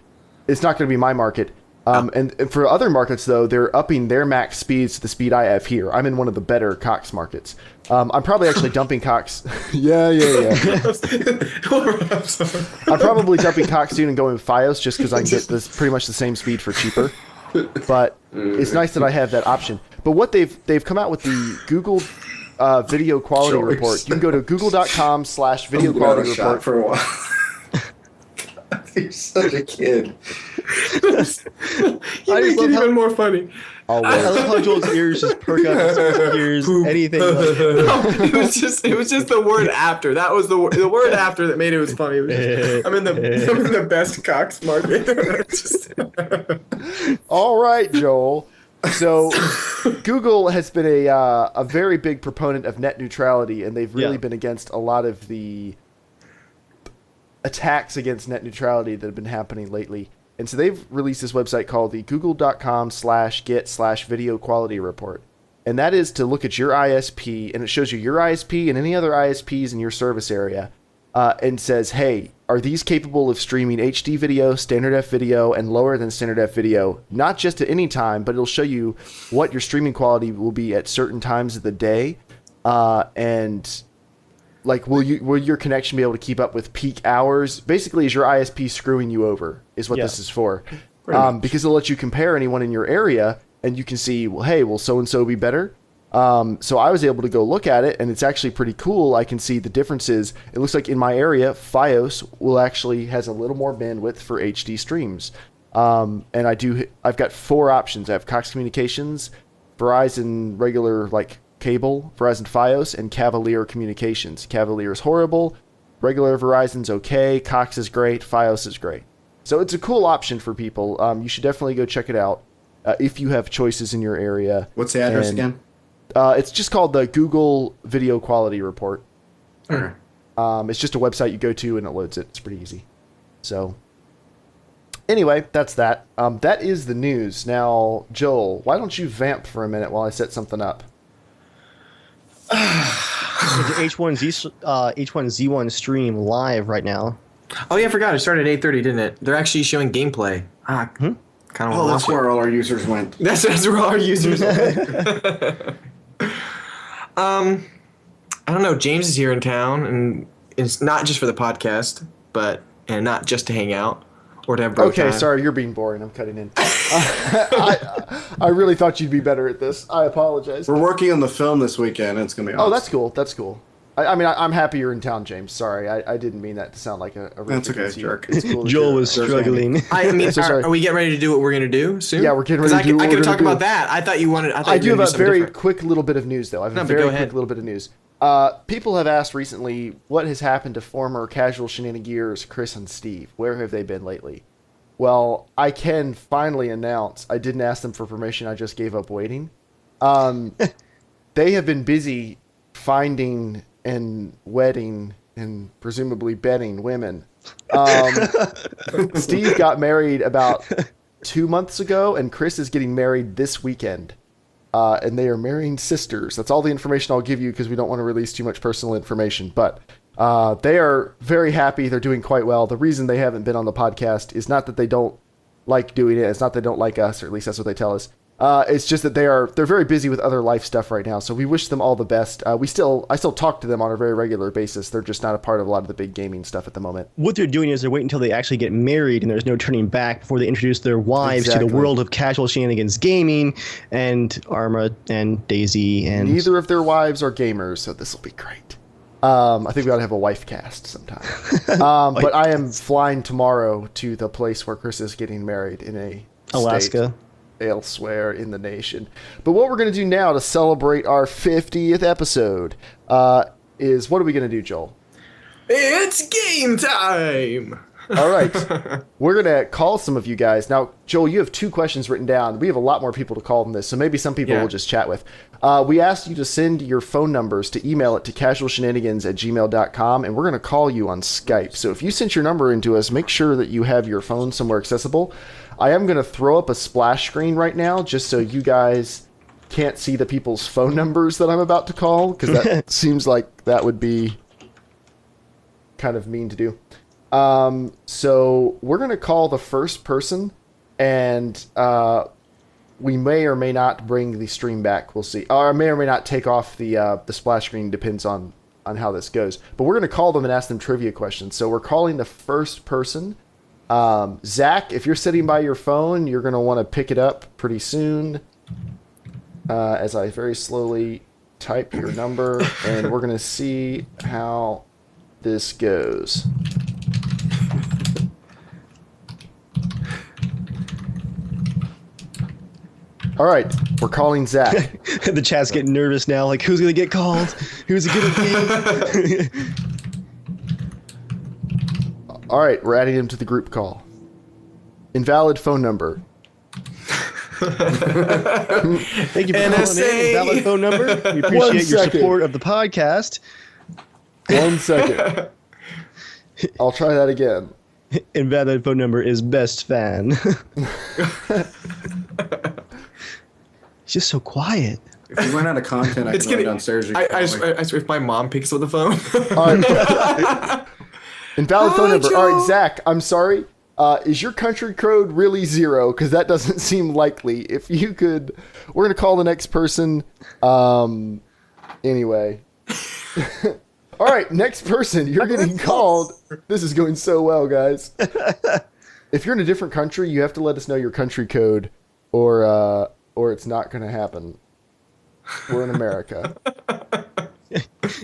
It's not going to be my market. And for other markets, though, they're upping their max speeds to the speed I have here. I'm in one of the better Cox markets. I'm probably actually dumping Cox. Yeah. I'm probably dumping Cox soon and going with Fios just because I can get this pretty much the same speed for cheaper. But it's nice that I have that option. But what they've come out with the Google video quality report. You can go to google.com/video quality report for a while. You're such a kid. You make it even more funny. I love how Joel's ears just perk up. His ears, anything. No, it was just the word after. That was the word after that made it was funny. I'm in the best Cox market. All right, Joel. So Google has been a very big proponent of net neutrality, and they've really been against a lot of the attacks against net neutrality that have been happening lately. And so they've released this website called the google.com/get/video quality report. And that is to look at your ISP, and it shows you your ISP and any other ISPs in your service area, and says, hey, are these capable of streaming HD video, standard F video, and lower than standard F video? Not just at any time, but it'll show you what your streaming quality will be at certain times of the day, and like, will your connection be able to keep up with peak hours? Basically, is your ISP screwing you over, is what this is for. Because it'll let you compare anyone in your area, and you can see, well, hey, will so-and-so be better? So I was able to go look at it, and it's actually pretty cool. I can see the differences. It looks like in my area, Fios has a little more bandwidth for HD streams. And I've got 4 options. I have Cox Communications, Verizon regular, cable, Verizon Fios, and Cavalier Communications. Cavalier is horrible. Regular Verizon's okay. Cox is great. Fios is great. So it's a cool option for people. You should definitely go check it out if you have choices in your area. What's the address again? It's just called the Google Video Quality Report. Okay. It's just a website you go to and it loads it. It's pretty easy. So anyway, that's that. That is the news. Now, Joel, why don't you vamp for a minute while I set something up? The H1Z1 stream live right now. Oh yeah, I forgot. It started at 8:30, didn't it? They're actually showing gameplay. Kind of. Oh, that's where all our users went. That's where all our users went. I don't know. James is here in town, and it's not just for the podcast, and not just to hang out or to have bro time. Sorry, you're being boring. I'm cutting in. I really thought you'd be better at this. I apologize. We're working on the film this weekend. It's gonna be awesome. Oh, that's cool. That's cool. I mean, I'm happy you're in town, James. Sorry, I didn't mean that to sound like a That's okay, jerk. It's cool. Joel was struggling. I mean, are we getting ready to do what we're going to do soon? Yeah, we're getting ready to do what we're going to do. I could talk about that. I thought you wanted. I do have a very quick little bit of news, though. I have a very quick little bit of news. People have asked recently what has happened to former casual shenanigans Chris and Steve. Where have they been lately? Well, I can finally announce I didn't ask them for permission. I just gave up waiting. They have been busy finding and wedding and presumably bedding women. Steve got married about 2 months ago, and Chris is getting married this weekend. And they are marrying sisters. That's all the information I'll give you because we don't want to release too much personal information. But they are very happy. They're doing quite well. The reason they haven't been on the podcast is not that they don't like doing it. It's not they don't like us, or at least that's what they tell us. It's just that they're very busy with other life stuff right now. So we wish them all the best. I still talk to them on a very regular basis. They're just not a part of a lot of the big gaming stuff at the moment. What they're doing is they're waiting until they actually get married and there's no turning back before they introduce their wives to the world of casual Shenanigans Gaming and ARMA and DayZ. And neither of their wives are gamers, so this will be great. I think we ought to have a wife cast sometime. But I am flying tomorrow to the place where Chris is getting married in a Alaska. Elsewhere in the nation. But what we're going to do now to celebrate our 50th episode is, what are we going to do, Joel? It's game time! All right. We're going to call some of you guys. Now, Joel, you have 2 questions written down. We have a lot more people to call than this, so maybe some people we'll just chat with. We asked you to send your phone numbers to email it to casualshenanigans@gmail.com, and we're going to call you on Skype. So if you sent your number into us, make sure that you have your phone somewhere accessible. I am going to throw up a splash screen right now just so you guys can't see the people's phone numbers that I'm about to call, because that seems like that would be kind of mean to do. So we're going to call the first person, and we may or may not bring the stream back. We'll see. Or may or may not take off the splash screen. Depends on how this goes. But we're going to call them and ask them trivia questions. So we're calling the first person. Zach, if you're sitting by your phone, you're going to want to pick it up pretty soon. As I very slowly type your number, and we're going to see how this goes. All right, we're calling Zach. The chat's getting nervous now, like, who's going to get called? Who's it going to be? All right, we're adding him to the group call. Invalid phone number. Thank you for calling in. Invalid phone number. We appreciate your support of the podcast. 1 second. I'll try that again. Invalid phone number is best fan. He's just so quiet. If you run out of content, I can run downstairs. I swear, if my mom picks up the phone. All right. Invalid phone number. All right, Zach, I'm sorry. Is your country code really 0? Because that doesn't seem likely. If you could, we're going to call the next person. Anyway. All right, next person. You're getting called. This is going so well, guys. If you're in a different country, you have to let us know your country code, or it's not going to happen. We're in America.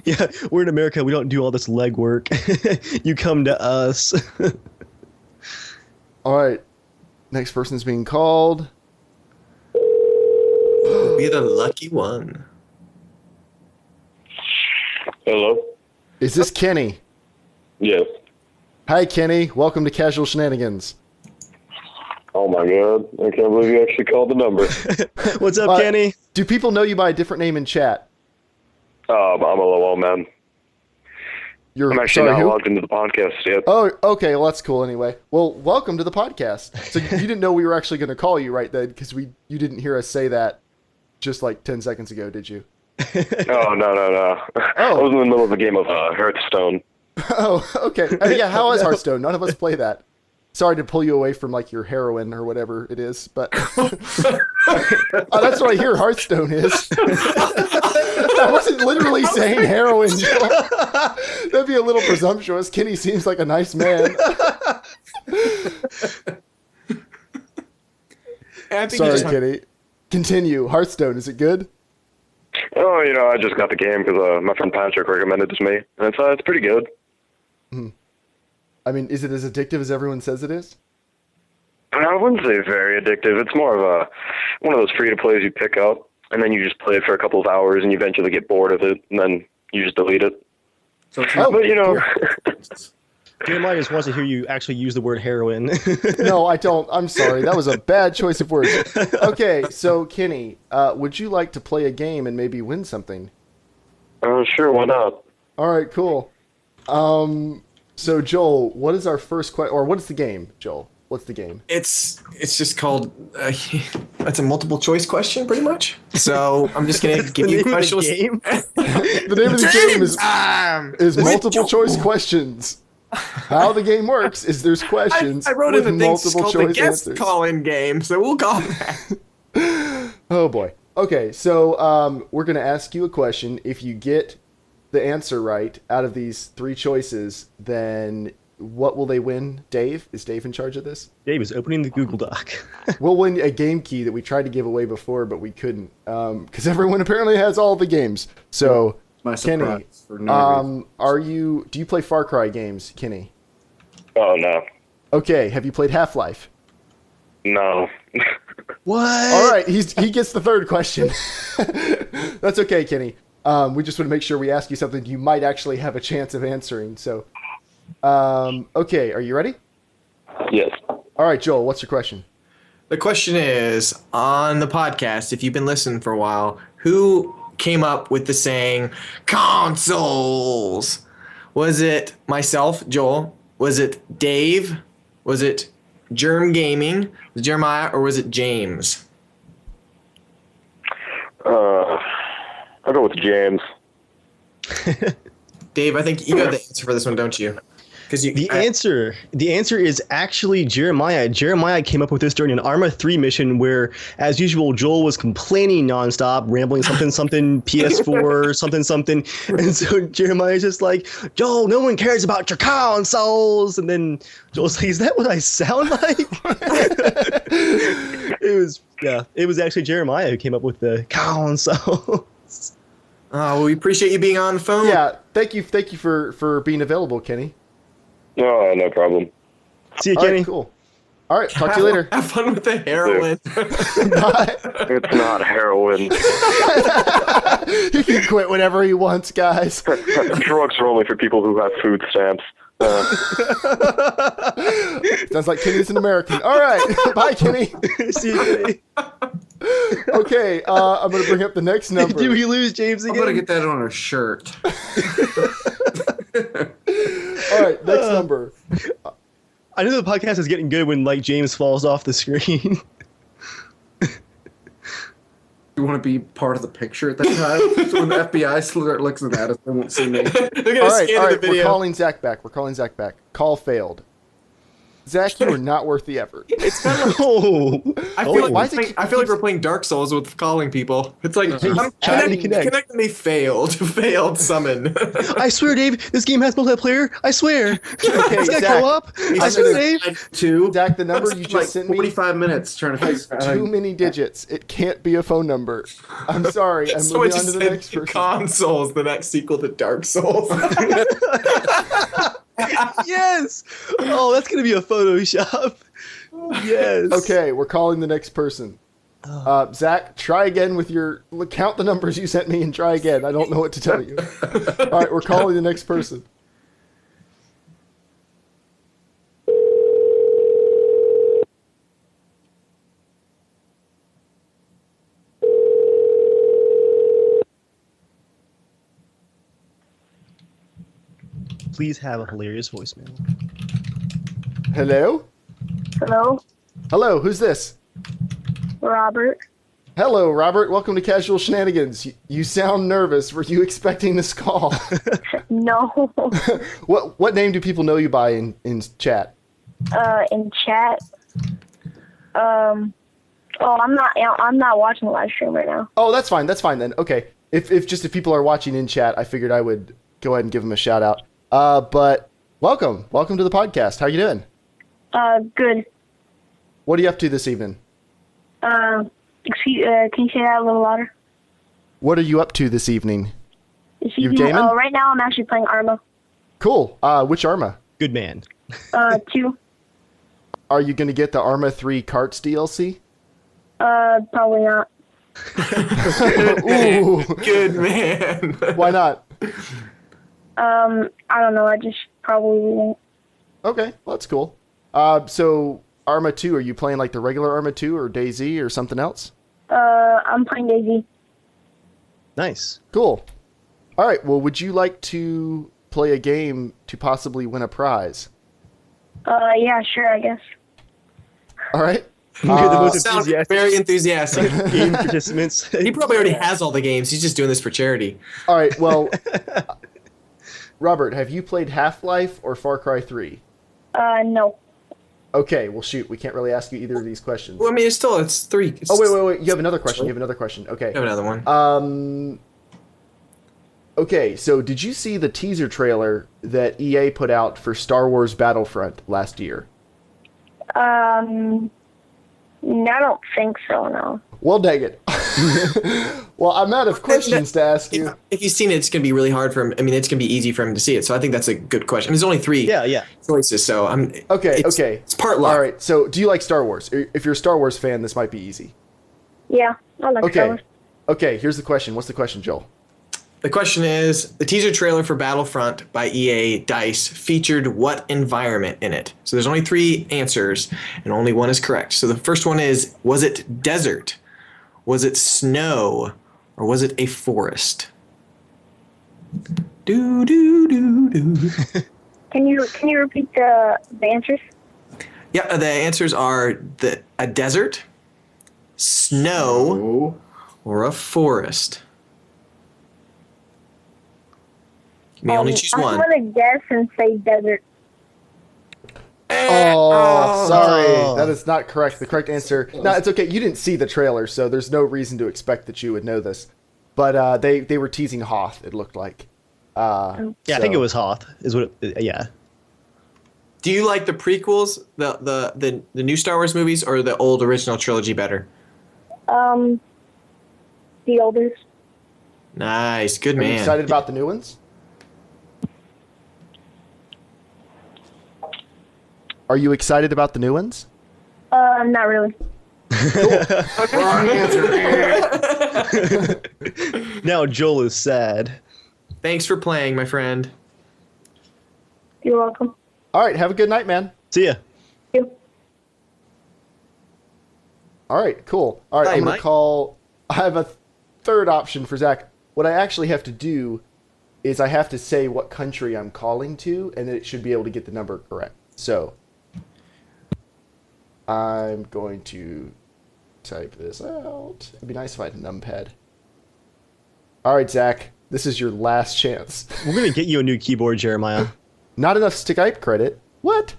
Yeah, we're in America. We don't do all this legwork. You come to us. All right. Next person's being called. Be the lucky one. Hello? Is this Kenny? Yes. Hi, Kenny. Welcome to Casual Shenanigans. Oh my god. I can't believe you actually called the number. What's up, Kenny? Do people know you by a different name in chat? I'm a LOL man. I'm actually not logged into the podcast yet. Oh, okay. Well, that's cool anyway. Well, welcome to the podcast. So you didn't know we were actually going to call you right then, because you didn't hear us say that just like 10 seconds ago, did you? Oh, no. I was in the middle of a game of Hearthstone. Oh, okay. Yeah, how is Hearthstone? None of us play that. Sorry to pull you away from like your heroin or whatever it is, but that's what I hear Hearthstone is. I wasn't literally saying heroin. That'd be a little presumptuous. Kenny seems like a nice man. Sorry, Kenny. Continue. Hearthstone, is it good? Oh, I just got the game because my friend Patrick recommended it to me, and it's pretty good. Hmm. I mean, is it as addictive as everyone says it is? I wouldn't say very addictive. It's more of one of those free-to-plays you pick up, and then you just play it for a couple of hours, and you eventually get bored of it, and then you just delete it. So but you know, Jeremiah just wants to hear you actually use the word heroin. No, I don't. I'm sorry. That was a bad choice of words. Okay, so Kenny, would you like to play a game and maybe win something? Sure, why not? All right, cool. So Joel, what is our first question, or what is the game, Joel? What's the game? It's just called. That's a multiple choice question, pretty much. So I'm just gonna give you questions. The name of the game is multiple choice questions. How the game works is there's questions I wrote with in the thing multiple called choice the guest answers. call-in game, so we'll call that. Oh boy. Okay, so we're gonna ask you a question. If you get the answer right out of these three choices, then what will they win? Dave? Is Dave in charge of this? Dave is opening the Google Doc. We'll win a game key that we tried to give away before, but we couldn't because everyone apparently has all the games. So, My Kenny, surprise for no reason. do you play Far Cry games, Kenny? Oh no, Okay, have you played Half-Life? no. What? All right, he gets the third question. That's okay, Kenny. We just want to make sure we ask you something you might actually have a chance of answering. So, okay, are you ready? Yes. All right, Joel, what's your question? The question is, on the podcast, if you've been listening for a while, who came up with the saying, consoles? Was it myself, Joel? Was it Dave? Was it JERMgaming? Was it Jeremiah? Or was it James? I'll go with James. Dave, I think you got the answer for this one, don't you? The answer is actually Jeremiah. Jeremiah came up with this during an ARMA 3 mission where, as usual, Joel was complaining nonstop, rambling something, PS4, something. And so Jeremiah's just like, Joel, no one cares about your consoles. And then Joel's like, is that what I sound like? It was actually Jeremiah who came up with the console. Well, we appreciate you being on the phone. Yeah, thank you for being available, Kenny. Oh, no problem. See you, All Kenny. right, cool. All right, talk to you later. Have fun with the heroin. Bye. It's not heroin. He can quit whenever he wants, guys. Drugs are only for people who have food stamps. Sounds like Kenny's an American. All right, bye, Kenny. See you, Kenny. Okay, I'm going to bring up the next number. Did we lose James I'm again? gonna get that on a shirt. All right, next number. I know the podcast is getting good when James falls off the screen. You want to be part of the picture at that time? So when the FBI looks at us, they won't see me. They're gonna All right, scan the video. we're calling Zach back. Call failed. Zach, you are not worth the effort. It's kind of I feel like we're playing Dark Souls with calling people. It's like connect me failed summon. I swear, Dave, this game has multiplayer. I swear. Okay, It's got Zach. co-op. I swear, Dave. Zach, the number you just sent me 45 minutes trying to has figure out. too many digits. It can't be a phone number. I'm sorry. I'm Someone moving on just to the next said person. consoles, the next sequel to Dark Souls. Yes. Oh, that's gonna be a Photoshop. Yes. Okay, we're calling the next person. Zach, try again with count the numbers you sent me and try again. I don't know what to tell you. All right, we're calling the next person. Please have a hilarious voicemail. Hello? Hello, Hello, who's this? Robert. Hello, Robert. Welcome to Casual Shenanigans. You sound nervous. Were you expecting this call? No. What name do people know you by in chat? In chat. I'm not watching the live stream right now. Oh, that's fine. That's fine then. Okay. If people are watching in chat, I figured I would go ahead and give them a shout out. But welcome to the podcast. How are you doing? Good. What are you up to this evening? Can you say that a little louder? What are you up to this evening? You gaming? Right now I'm actually playing ARMA. Cool. Which ARMA? Good man. 2. Are you going to get the ARMA 3 Karts DLC? Probably not. Ooh. Good man. Why not? I don't know. I just probably won't. Okay, well, that's cool. So ARMA 2, are you playing like the regular ARMA 2 or DayZ or something else? I'm playing DayZ. Nice. Cool. All right, well, would you like to play a game to possibly win a prize? Yeah, sure, I guess. All right. You're the most Sound enthusiastic very enthusiastic. game participants. He probably already has all the games. He's just doing this for charity. All right, well, Robert, have you played Half-Life or Far Cry 3? No. Okay, well, shoot, we can't really ask you either of these questions. Well, I mean, it's 3. It's wait. You have another question. Okay. You have another one. Okay, so did you see the teaser trailer that EA put out for Star Wars Battlefront last year? I don't think so, no. Well, dang it. Well, I'm out of questions to ask you. If you've seen it, it's going to be really hard for him. I mean, it's going to be easy for him to see it. So I think that's a good question. I mean, there's only 3 choices, so I'm... Okay. It's part luck. All right, so do you like Star Wars? If you're a Star Wars fan, this might be easy. Yeah, I like Star Wars. Okay, here's the question. What's the question, Joel? The question is, the teaser trailer for Battlefront by EA DICE featured what environment in it? So there's only 3 answers, and only one is correct. So the first one is, was it desert? Was it snow? Or was it a forest? Do, do, do, do. Can you repeat the answers? Yeah, the answers are a desert, snow, or a forest. You may only choose one. I'm going to guess and say desert. Oh, sorry. That is not correct. The correct answer... No, it's okay. You didn't see the trailer, so there's no reason to expect that you would know this. But they were teasing Hoth, it looked like. I think it was Hoth. Yeah. Do you like the prequels, the new Star Wars movies, or the old original trilogy better? The oldest. Nice. Good man. Are you excited about the new ones? Are you excited about the new ones? Not really. Wrong answer. Now Joel is sad. Thanks for playing, my friend. You're welcome. All right, have a good night, man. See ya. You. All right, cool. All right, Hi, I'm going Mike. to call... I have a third option for Zach. What I actually have to do is I have to say what country I'm calling to, and it should be able to get the number correct. So... I'm going to type this out. It'd be nice if I had a numpad. All right, Zach, this is your last chance. We're going to get you a new keyboard, Jeremiah. Not enough Skype credit. What?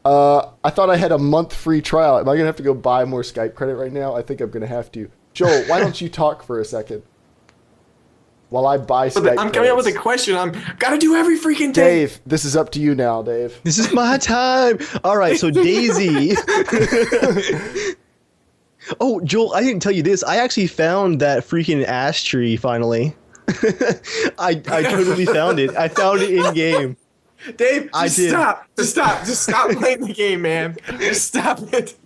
I thought I had a month free trial. Am I going to have to go buy more Skype credit right now? I think I'm going to have to. Joel, why don't you talk for a second? While I buy Skype I'm coming up with a question. I'm gotta do every freaking thing. Dave, this is up to you now, Dave. This is my time. All right, so DayZ. Oh, Joel, I didn't tell you this. I actually found that freaking ash tree finally. I totally found it. I found it in game. Dave, stop. Just stop playing the game, man. Just stop it.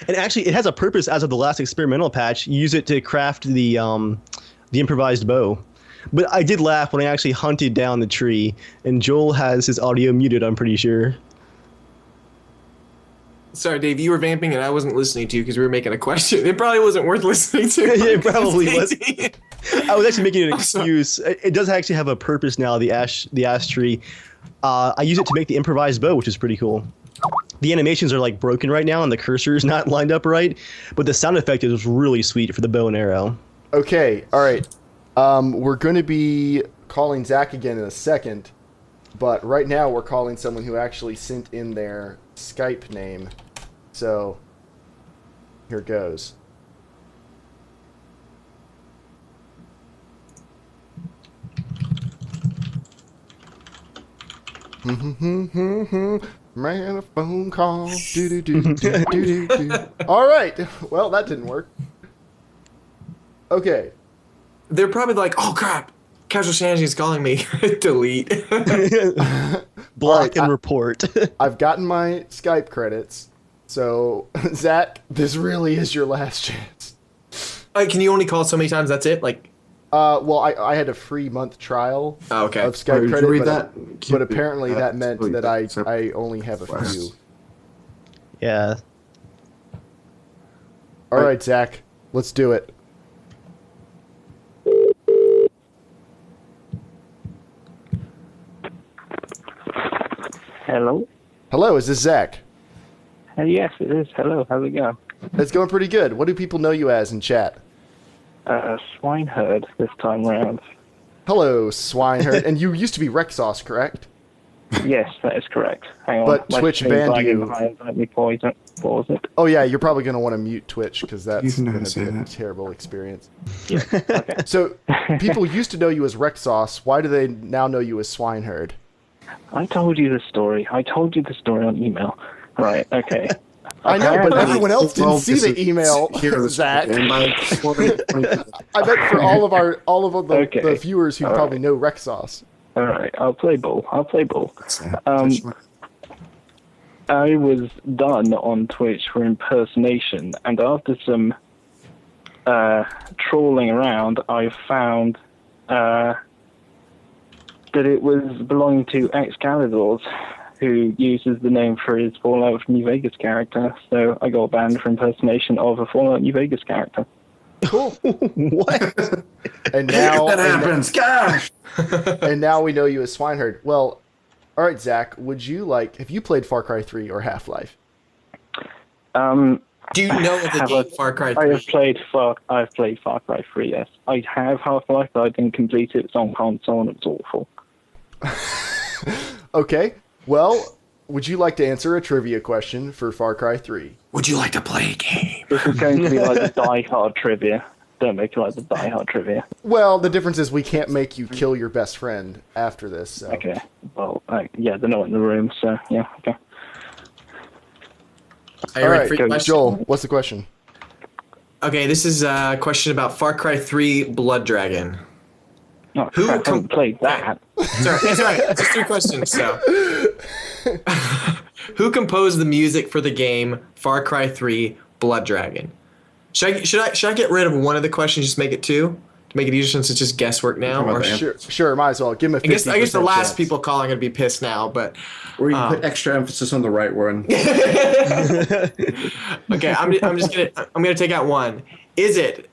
And actually, it has a purpose as of the last experimental patch. You use it to craft the improvised bow. But I did laugh when I actually hunted down the tree, and Joel has his audio muted, I'm pretty sure. Sorry, Dave, you were vamping and I wasn't listening to you because we were making a question. It probably wasn't worth listening to. It probably was. I was actually making an excuse. It does actually have a purpose now, the ash tree. I use it to make the improvised bow, which is pretty cool. The animations are like broken right now and the cursor is not lined up right, but the sound effect is really sweet for the bow and arrow. Okay, all right. We're going to be calling Zach again in a second, but right now we're calling someone who actually sent in their Skype name. So, here goes. Man, a phone call. All right. Well, that didn't work. Okay. They're probably like, oh crap, Casual Shenanigans is calling me. Delete. Block and report. I've gotten my Skype credits. So, Zach, this really is your last chance. Can you only call so many times? That's it? Like, Well, I had a free month trial of Skype credit, but apparently that meant that I only have a few. Yeah. All right, Zach, let's do it. Hello? Hello, is this Zach? Yes, it is. Hello, how's it going? It's going pretty good. What do people know you as in chat? Swineherd this time round. Hello, Swineherd. And you used to be Rexos, correct? Yes, that is correct. Hang on. But Twitch banned you. Let me pause it. Oh yeah, you're probably going to want to mute Twitch because that's going to be a terrible experience. Yeah. Okay. So, people used to know you as Rexos. Why do they now know you as Swineherd? I told you the story. I told you the story on email. Right, okay. I know, but everyone else didn't see the email, Zach. I meant for all of the viewers who probably know Rexos. All right, I'll play ball. I was done on Twitch for impersonation, and after some trawling around, I found that it was belonging to Excalibur, who uses the name for his Fallout New Vegas character. So I got banned for impersonation of a Fallout New Vegas character. Cool. What? And now that happens. Gosh. And now we know you as Swineherd. Well, all right, Zach. Have you played Far Cry 3 or Half-Life? Do you know the game Far Cry 3? I've played Far Cry 3. Yes, I have Half-Life, but I didn't complete it. It's on console, and it's awful. Okay. Well, would you like to answer a trivia question for Far Cry 3? Would you like to play a game? This is going to be like the Die Hard trivia. Don't make it like the Die Hard trivia. Well, the difference is we can't make you kill your best friend after this. So. Okay. Well, they're not in the room, so yeah, okay. All right, Joel, what's the question? Okay, this is a question about Far Cry 3 Blood Dragon. Oh, I haven't played that. Sorry, it's all right. It's just 3 questions. So, who composed the music for the game Far Cry 3 Blood Dragon? Should I get rid of one of the questions, just make it 2 to make it easier since it's just guesswork now? Or sure, might as well give him a 50%. I guess the last people calling are gonna be pissed now, but or you can put extra emphasis on the right one. Okay, I'm gonna take out one. Is it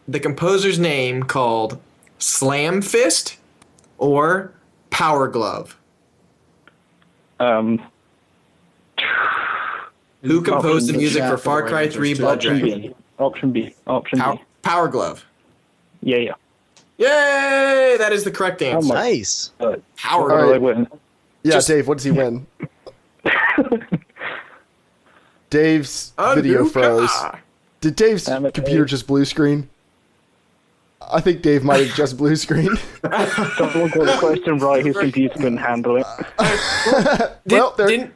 the composer's name called Slam Fist or Power Glove? Who composed the music for Far Cry 3 Blood Dragon? Option B. Power Glove. Yeah. Yay! That is the correct answer. Nice. Power Glove. Right. Yeah, Dave, what does he win? Dave's video froze. Did Dave's computer just blue screen? I think Dave might have just blue screened. Someone got the question right, his computer couldn't handle it. Didn't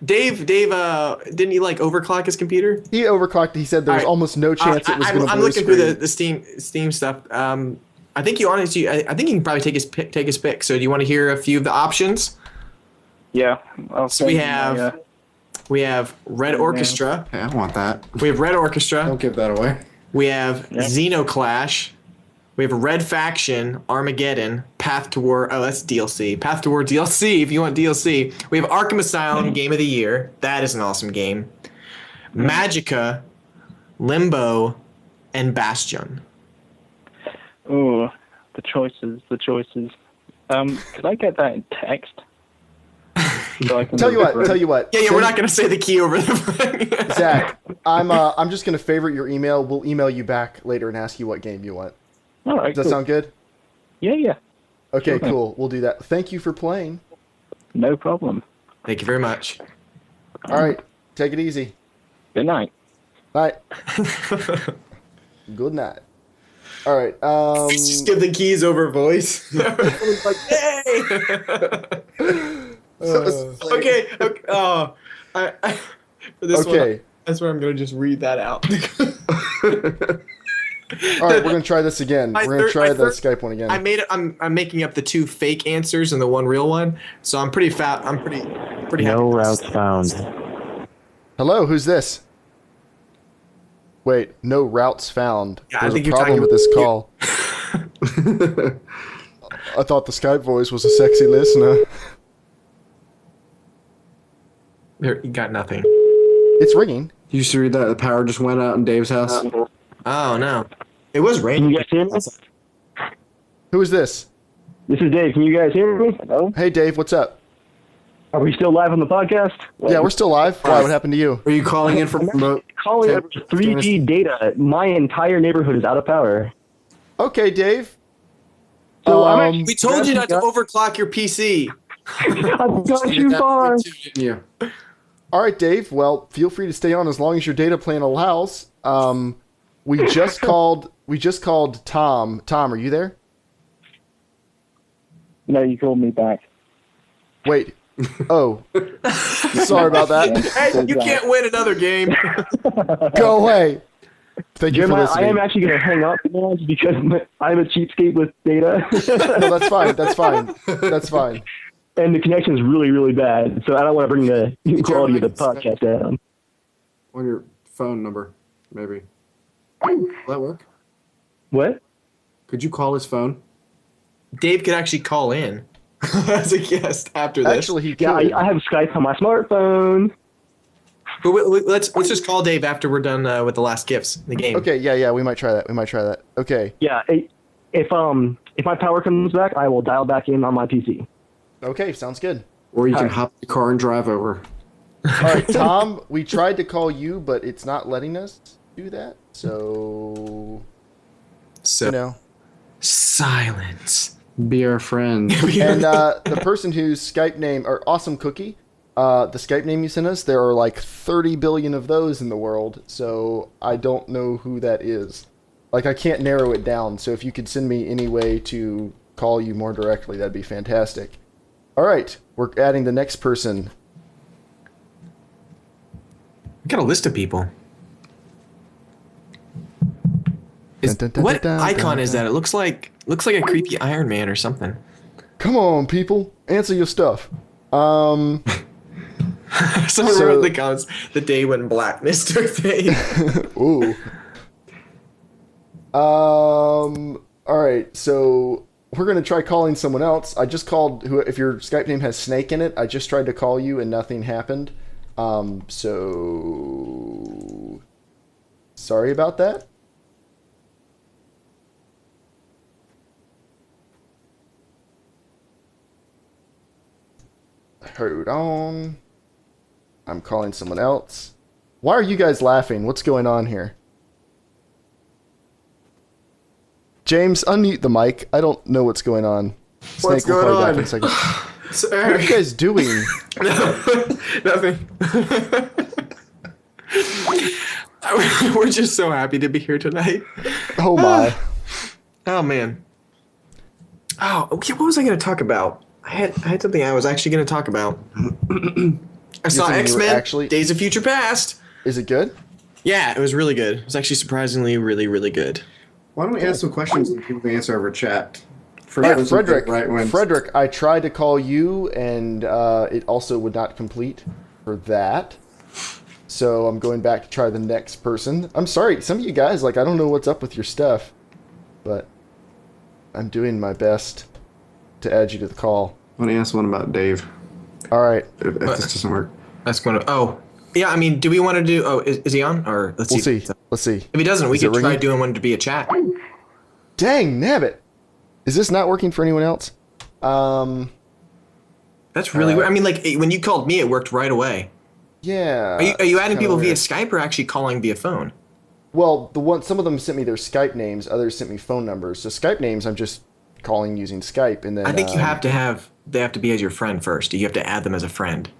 he like overclock his computer? He overclocked. He said there was almost no chance it was going to blue screen. I'm looking through the Steam stuff. I think you can probably take his pick. So do you want to hear a few of the options? Yeah. So we have Red Orchestra. Yeah, I want that. We have Red Orchestra. Don't give that away. We have Xenoclash. We have Red Faction, Armageddon, Path to War. Oh, that's DLC. Path to War DLC, if you want DLC. We have Arkham Asylum, Game of the Year. That is an awesome game. Magicka, Limbo, and Bastion. Ooh, the choices. Could I get that in text? So tell you what. Yeah, we're not going to say the key over the phone. Zach, I'm just going to favorite your email. We'll email you back later and ask you what game you want. All right. Does that sound good? Yeah. Okay, cool. We'll do that. Thank you for playing. No problem. Thank you very much. All right. Take it easy. Good night. Night. Good night. All right. Just give the keys over voice. Everyone's like, hey! Okay. Oh, for this one, that's where I'm going to just read that out. All right, we're gonna try this again. We're gonna try the Skype one again. I'm making up the 2 fake answers and the 1 real one, so I'm pretty fat. I'm pretty happy. No route found. Hello, who's this? Wait, no routes found. Yeah, There's I think a you're problem talking with this call. I thought the Skype voice was a sexy listener. There, you got nothing. It's ringing. You used to read that the power just went out in Dave's house? Oh, no. It was raining. Can you guys hear me? Who is this? This is Dave. Can you guys hear me? Hello? Hey, Dave, what's up? Are we still live on the podcast? Yeah, we're still live. Why? What happened to you? Are you calling in from remote? Calling over 3G data. My entire neighborhood is out of power. Okay, Dave. So we told you not to overclock your PC. I've gone too far. Yeah. All right, Dave. Well, feel free to stay on as long as your data plan allows. We just called Tom. Tom, are you there? No, you called me back. Wait. Oh. Sorry about that. Hey, you can't win another game. Go away. Thank you for listening. I am actually going to hang up now because I'm a cheapskate with data. No, that's fine. That's fine. That's fine. And the connection is really, really bad, so I don't want to bring the quality of the podcast down. On your phone number, maybe. Will that work? What? Could you call his phone? Dave could actually call in as a guest after this. Actually, he could. Yeah, I have Skype on my smartphone. But let's just call Dave after we're done with the last gifts in the game. Okay, yeah, we might try that. Okay. Yeah, if my power comes back, I will dial back in on my PC. Okay, sounds good. Or you can hop in the car and drive over. All right, Tom, we tried to call you, but it's not letting us do that. So you know. Silence. Be our friend. And the person whose Skype name, or Awesome Cookie, the Skype name you sent us, there are like 30 billion of those in the world, so I don't know who that is. Like, I can't narrow it down, so if you could send me any way to call you more directly, that'd be fantastic. All right, we're adding the next person. We got a list of people. What icon is that? It looks like a creepy Iron Man or something. Come on, people, answer your stuff. Someone wrote in the comments, the day when blackness took fade. Ooh. All right, so we're gonna try calling someone else. I just called if your Skype name has Snake in it. I just tried to call you and nothing happened. So sorry about that. Hold on. I'm calling someone else. Why are you guys laughing? What's going on here? James, unmute the mic. I don't know what's going on. What's going on? Back in a second. What are you guys doing? Nothing. We're just so happy to be here tonight. Oh my. Oh man. Oh, okay, what was I going to talk about? I had something I was actually going to talk about. I saw X-Men, Days of Future Past. Is it good? Yeah, it was really good. It was actually surprisingly really, really good. Why don't we ask some questions and people can answer over chat? Frederick, I tried to call you, and it also would not complete for that. So I'm going back to try the next person. I'm sorry, some of you guys, like, I don't know what's up with your stuff, but I'm doing my best to add you to the call. I want to ask one about Dave. All right. If this doesn't work. That's going to... Oh, yeah, I mean, do we want to do... Oh, is he on? Or let's see. Let's see. If he doesn't, we could try doing one to be a chat. Dang, nabbit. Is this not working for anyone else? That's really weird. I mean, like, when you called me, it worked right away. Yeah. Are you adding people via Skype or actually calling via phone? Well, some of them sent me their Skype names, others sent me phone numbers. So Skype names, I'm just calling using Skype, and then I think they have to be as your friend first. You have to add them as a friend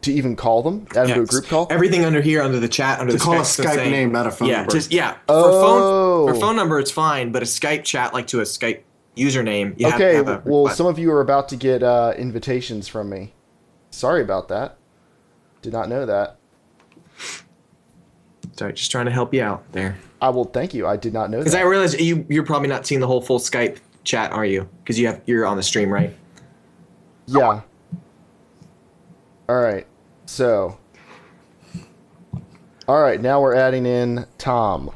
to even call them. Add them to a group call. Everything under here, under the chat, under the call a Skype name, not a phone number. For phone number, it's fine, but a Skype chat, like to a Skype username, you have to have a request. Some of you are about to get invitations from me. Sorry about that. Did not know that. Sorry, just trying to help you out there. I will. Thank you. I did not know that. Because I realized you're probably not seeing the whole full Skype chat, are you? Because you're on the stream, right? Yeah. All right. So. All right. Now we're adding in Tom.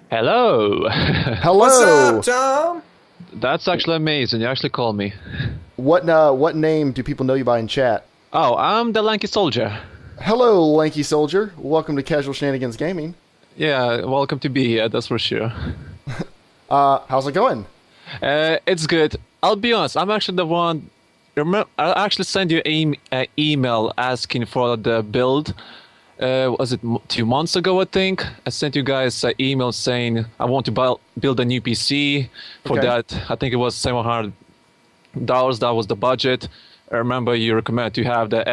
Hello. Hello. What's up, Tom? That's actually amazing. You actually called me. What name do people know you by in chat? Oh, I'm the Lanky Soldier. Hello, Lanky Soldier. Welcome to Casual Shenanigans Gaming. Yeah, welcome to be here, that's for sure. How's it going? It's good. I'll be honest, I'm actually the one... Remember, I actually sent you an email asking for the build. Was it 2 months ago, I think? I sent you guys an email saying I want to build a new PC. For that, I think it was $700. That was the budget. I remember you recommended to have the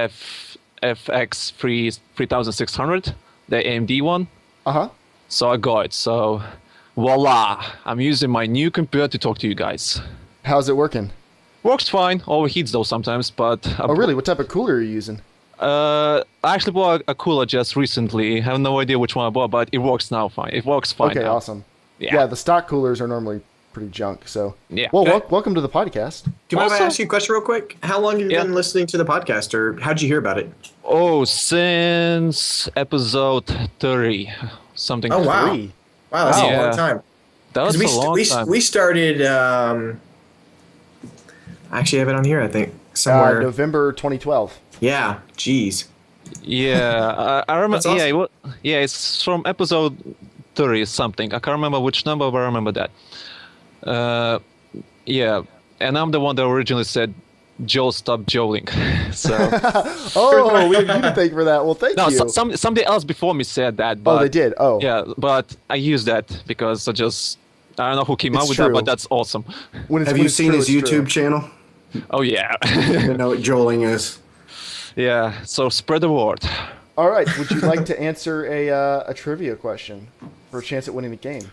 FX 3600, the AMD one. Uh-huh. So I got it. So voila, I'm using my new computer to talk to you guys. How's it working? Works fine. Overheats though sometimes, but... Oh really? What type of cooler are you using? I actually bought a cooler just recently. I have no idea which one I bought, but it works now fine. It works fine Okay, now. awesome. Yeah, the stock coolers are normally pretty junk, so... Yeah. Well, welcome to the podcast. Do you mind if I ask you a question real quick? How long have you been listening to the podcast, or how'd you hear about it? Oh, since episode 30. Something. Oh, wow. 3. Wow, that's a long time. That was a long time. We started... I actually have it on here, I think. Somewhere. November 2012. Yeah, jeez. Yeah, I remember. That's awesome. Yeah, it's from episode 30 something. I can't remember which number, but I remember that. Yeah, and I'm the one that originally said, "Joel, stop joling." So. Oh, we have you to thank for that. Well, thank you. No, somebody else before me said that. But, oh, they did. Oh. Yeah, but I used that because I don't know who came up with that, but that's awesome. Have you seen his YouTube channel? Oh yeah. You know what joling is. Yeah, so spread the word. All right, would you like to answer a trivia question for a chance at winning the game?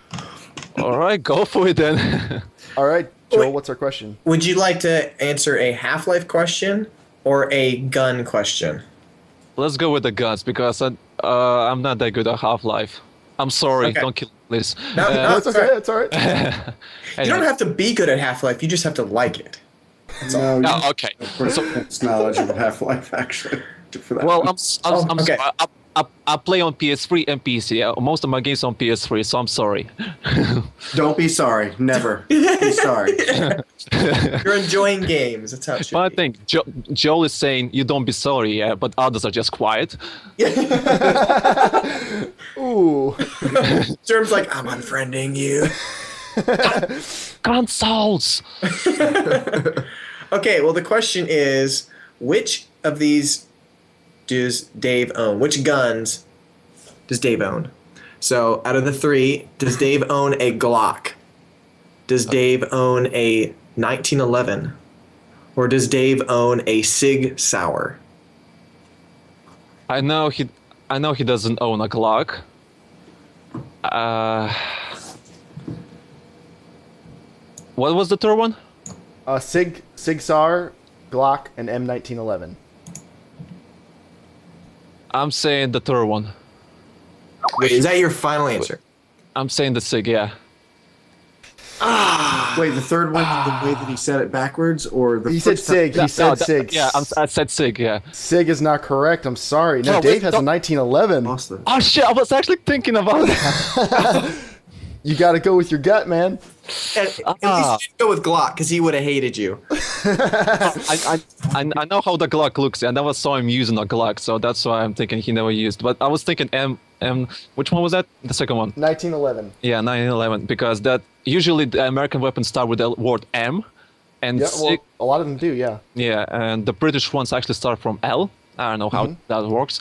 All right, go for it then. All right, Joel, what's our question? Would you like to answer a Half-Life question or a gun question? Let's go with the guns because I'm not that good at Half-Life. I'm sorry, don't kill me, please. No, it's okay. It's all right. Anyway. You don't have to be good at Half-Life. You just have to like it. No, okay. It's knowledge of Half-Life, actually. For that Well, one. I'm okay. sorry. I play on PS3 and PC. Most of my games on PS3, so I'm sorry. Don't be sorry. Never be sorry. You're enjoying games. That's how it should But I be. think Joel is saying you don't be sorry, yeah, but others are just quiet. Ooh. Jerm's like, I'm unfriending you. Consoles! Okay, well, the question is, which of these does Dave own? Which guns does Dave own? So, out of the 3, does Dave own a Glock? Does Dave own a 1911? Or does Dave own a Sig Sauer? I know he doesn't own a Glock. What was the third one? Sig Sauer, Glock, and M1911. I'm saying the third one. Wait, is that your final answer? I'm saying the Sig, yeah. Wait, the third one, the way that he said it backwards, or the He said Sig. He said Sig. Yeah, I said Sig, yeah. Sig is not correct. I'm sorry. No, No, Dave wait, has a 1911. Oh shit, I was actually thinking about that. You got to go with your gut, man. And at least you didn't go with Glock, because he would have hated you. I know how the Glock looks, and I never saw him using a Glock, so that's why I'm thinking he never used. But I was thinking which one was that? The second one. 1911. Yeah, 1911, because that usually the American weapons start with the word M, and Yeah, well, a lot of them do, yeah. yeah, and the British ones actually start from L. I don't know how that works.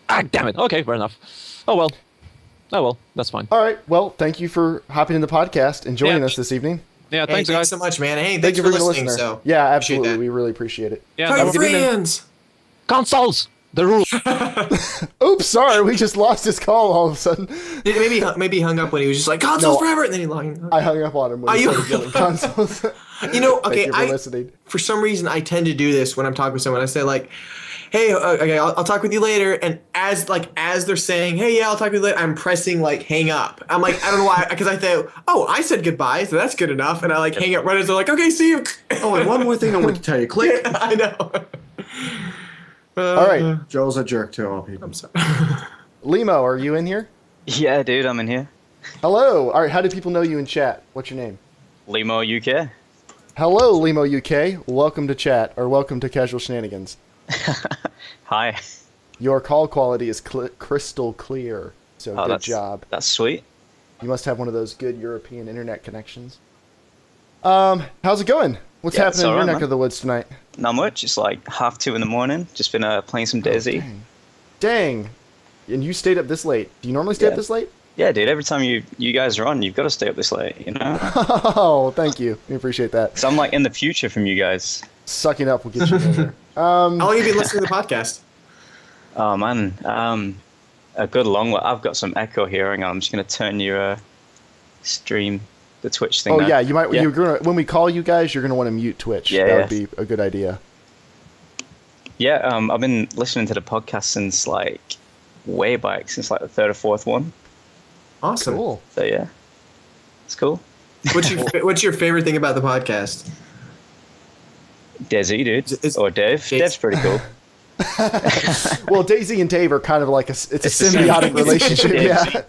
Ah, damn it. Okay, fair enough. Oh well, that's fine. All right. Well, thank you for hopping in the podcast and joining Yeah. us this evening. Yeah, Hey, thanks guys. so much, man. Hey, Thank thanks you for for being a listening. listener. So Yeah, appreciate absolutely. that. We really appreciate it. Yeah, Tell have your a good evening. friends. Consoles, the rule. Oops, sorry. We just lost his call all of a sudden. Maybe he hung up when he was just like consoles No, forever, and then he logged. I hung up on him when he you started yelling consoles. You know, Thank okay, you for listening. for some reason I tend to do this when I'm talking with someone. I say like, "Hey, okay, I'll talk with you later," and as they're saying, "Hey, yeah, I'll talk with you later," I'm pressing like hang up. I'm like, I don't know why, because I think, oh, I said goodbye, so that's good enough, and I like hang up right as they're like, okay, see you. Oh, and one more thing I want to tell you. Click. I know. All right. Joel's a jerk to all people. I'm sorry. Limo, are you in here? Yeah, dude, I'm in here. Hello. All right. How do people know you in chat? What's your name? Limo UK. Hello, Limo UK. Welcome to chat, or welcome to Casual Shenanigans. Hi. Your call quality is crystal clear, so good job. That's sweet. You must have one of those good European internet connections. How's it going? What's happening in your neck of the woods tonight? Not much. It's like 2:30 in the morning. Just been playing some DayZ. Dang. And you stayed up this late. Do you normally stay up this late? Yeah, dude. Every time you guys are on, you've got to stay up this late, you know? Oh, thank you. We appreciate that. So I'm like in the future from you guys. Sucking up will get you over. How long have you been listening to the podcast? Oh, man. A good long way. I've got some echo here. Hang on. I'm just going to turn your stream, the Twitch thing. Oh, now. yeah. You might. You're gonna, when we call you guys, you're going to want to mute Twitch. Yeah, that would be a good idea. Yeah, I've been listening to the podcast since like way back, since like the third or fourth one. Awesome. Cool. So yeah, it's cool. What's your favorite thing about the podcast? DayZ, dude. Or Dave. Dave's pretty cool. Well, DayZ and Dave are kind of like it's a symbiotic relationship. Yeah.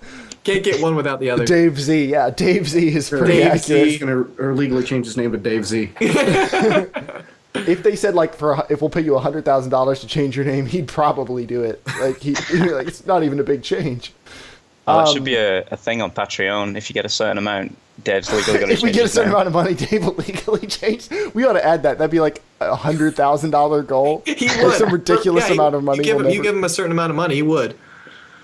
Can't get one without the other. Dave Z. Yeah, Dave Z is pretty Dave accurate. He's going to legally change his name to Dave Z. If they said like if we'll pay you $100,000 to change your name, he'd probably do it. Like like it's not even a big change. Oh, that should be a thing on Patreon. If you get a certain amount, Dave's legally going to change. If we get a certain amount of money, Dave will legally change. We ought to add that. That'd be like $100,000 goal. He would. Or some ridiculous amount of money. You give him a certain amount of money, he would.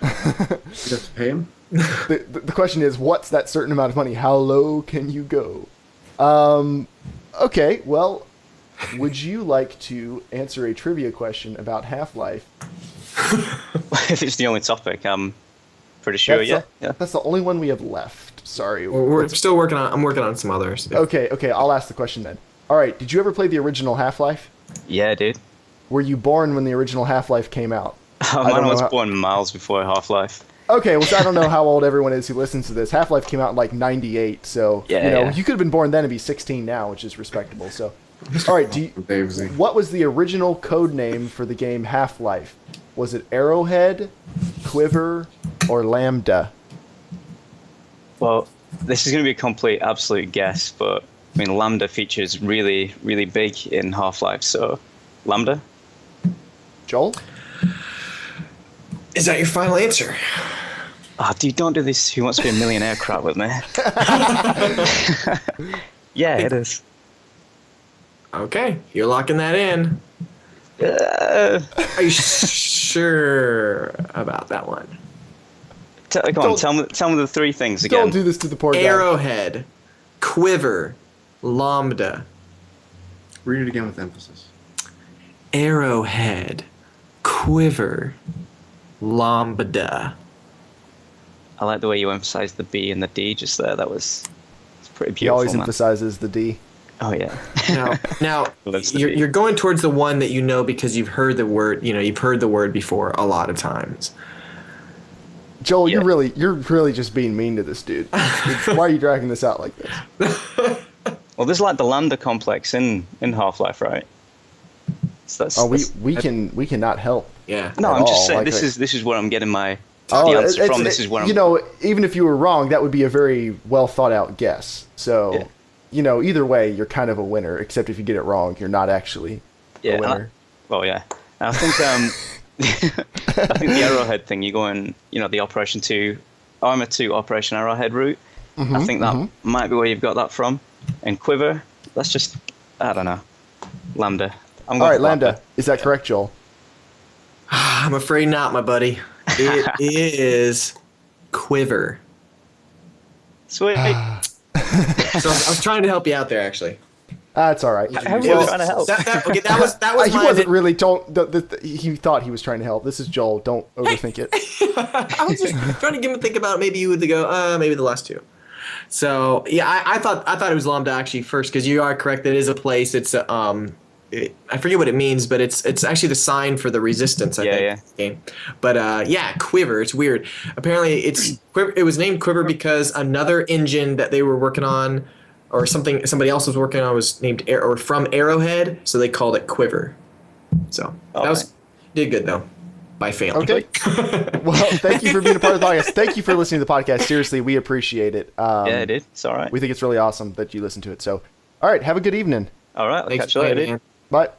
You have to pay him? The question is, what's that certain amount of money? How low can you go? Okay, well, would you like to answer a trivia question about Half-Life? If it's the only topic, I'm pretty sure. Yeah. That's the only one we have left. Sorry. We're still working on. I'm working on some others. Okay. I'll ask the question then. All right. Did you ever play the original Half-Life? Yeah, dude. Were you born when the original Half-Life came out? I was born miles before Half-Life. Okay, well, so I don't know how old everyone is who listens to this. Half-Life came out in like '98, so you could have been born then and be 16 now, which is respectable. So, all right. What was the original code name for the game Half-Life? Was it Arrowhead, Quiver, or Lambda? Well, this is going to be a complete, absolute guess, but I mean, Lambda features really, really big in Half-Life, so Lambda. Joel? Is that your final answer? Oh, dude, don't do this Who Wants to Be a Millionaire crap with me. Yeah, it is. Okay, you're locking that in. Are you sure about that one? Tell me the three things again. Don't do this to the poor guy. Arrowhead, Quiver, Lambda. Read it again with emphasis. Arrowhead, Quiver, Lambda. I like the way you emphasized the B and the D just there. It's pretty beautiful. He always emphasizes the D. Oh yeah. Now you're going towards the one that you know because you've heard the word. You've heard the word before a lot of times. Joel, you're really just being mean to this dude. Why are you dragging this out like this? Well, there's like the Lambda complex in Half-Life, right? So we cannot help. Yeah. No, I'm just saying this is where I'm getting my the answer from. This is where even if you were wrong, that would be a very well thought out guess. So, either way, you're kind of a winner. Except if you get it wrong, you're not actually a winner. I think I think the Arrowhead thing. You go in, the Operation 2, Arma 2 Operation Arrowhead route. Mm-hmm, I think that might be where you've got that from. And Quiver, that's just I don't know, Lambda. All right, Lambda. Is that correct, Joel? I'm afraid not, my buddy. It is Quiver. Sweet. So I was trying to help you out there, actually. That's all right. How are you trying to help? That was he wasn't really. He thought he was trying to help. This is Joel. Don't overthink it. I was just trying to think about maybe you would go maybe the last two. So yeah, I thought it was Lambda actually first because you are correct. It is a place. It's I forget what it means, but it's actually the sign for the resistance. I think. Game. But Quiver. It's weird. Apparently, it was named Quiver because another engine that they were working on, or somebody else was working on, was named from Arrowhead, so they called it Quiver. So that did good though. by failing. Okay. Well, thank you for being a part of the podcast. Thank you for listening to the podcast. Seriously, we appreciate it. Yeah, it is. It's all right. We think it's really awesome that you listen to it. So, all right, have a good evening. All right, I'll catch you later. Bye.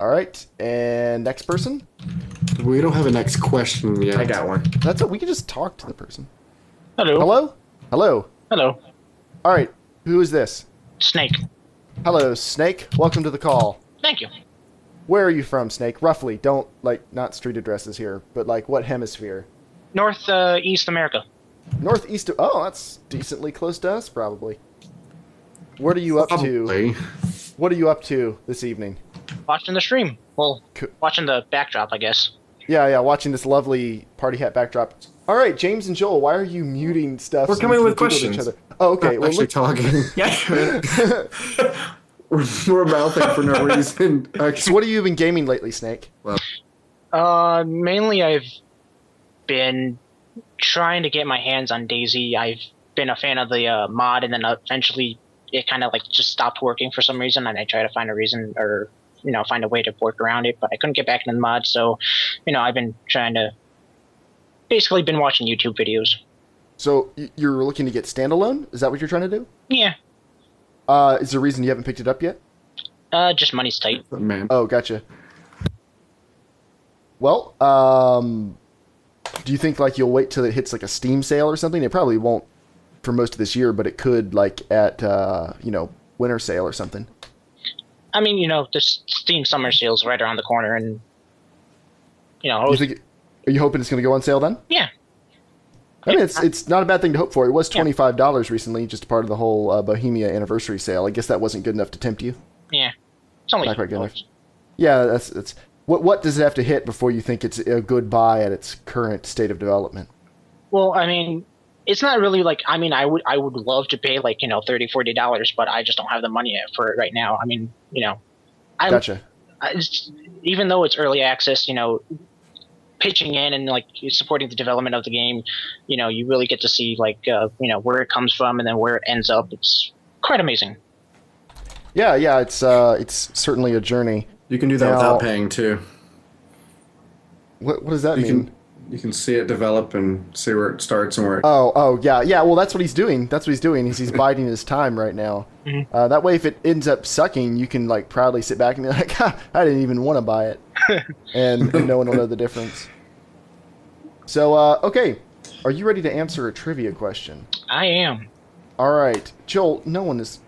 All right, and next person? We don't have a next question yet. I got one. That's it. We can just talk to the person. Hello. Hello? Hello. Hello. All right, who is this? Snake. Hello, Snake. Welcome to the call. Thank you. Where are you from, Snake? Roughly. Don't, like, not street addresses here, but, like, what hemisphere? Northeast America. Northeast. Oh, that's decently close to us, probably. What are you up to? What are you up to this evening? Watching the stream. Well, watching the backdrop, I guess. Yeah, watching this lovely party hat backdrop. All right, James and Joel, why are you muting stuff? We're coming with questions. Oh, okay. Well, actually talking. Yeah. We're mouthing for no reason. So what have you been gaming lately, Snake? Well, mainly I've been trying to get my hands on DayZ. I've been a fan of the mod, and then eventually it kind of like just stopped working for some reason, and I tried to find a reason or find a way to work around it, but I couldn't get back into the mod. So, I've been trying to basically been watching YouTube videos. So you're looking to get standalone? Is that what you're trying to do? Yeah. Is there a reason you haven't picked it up yet? Just money's tight. Man. Oh, gotcha. Well, do you think like you'll wait till it hits like a Steam sale or something? It probably won't for most of this year, but it could like at winter sale or something. I mean, the Steam summer sale's right around the corner, and are you hoping it's going to go on sale then? Yeah. I mean, it's not a bad thing to hope for. It was $25 recently, just part of the whole Bohemia anniversary sale. I guess that wasn't good enough to tempt you. Yeah, it's only not quite good enough. Yeah, that's what does it have to hit before you think it's a good buy at its current state of development? Well, I mean, it's not really like I would love to pay like $30-40, but I just don't have the money for it right now. I mean, Gotcha. Even though it's early access, pitching in and like supporting the development of the game, you really get to see like where it comes from and then where it ends up. It's quite amazing. Yeah, it's certainly a journey. You can do that without paying too. What does that mean? You can see it develop and see where it starts and where it... Oh, yeah. Well, that's what he's doing. He's biding his time right now. Mm-hmm. That way, if it ends up sucking, you can like proudly sit back and be like, I didn't even want to buy it. and no one will know the difference. So, okay. Are you ready to answer a trivia question? I am. All right. Joel, no one is...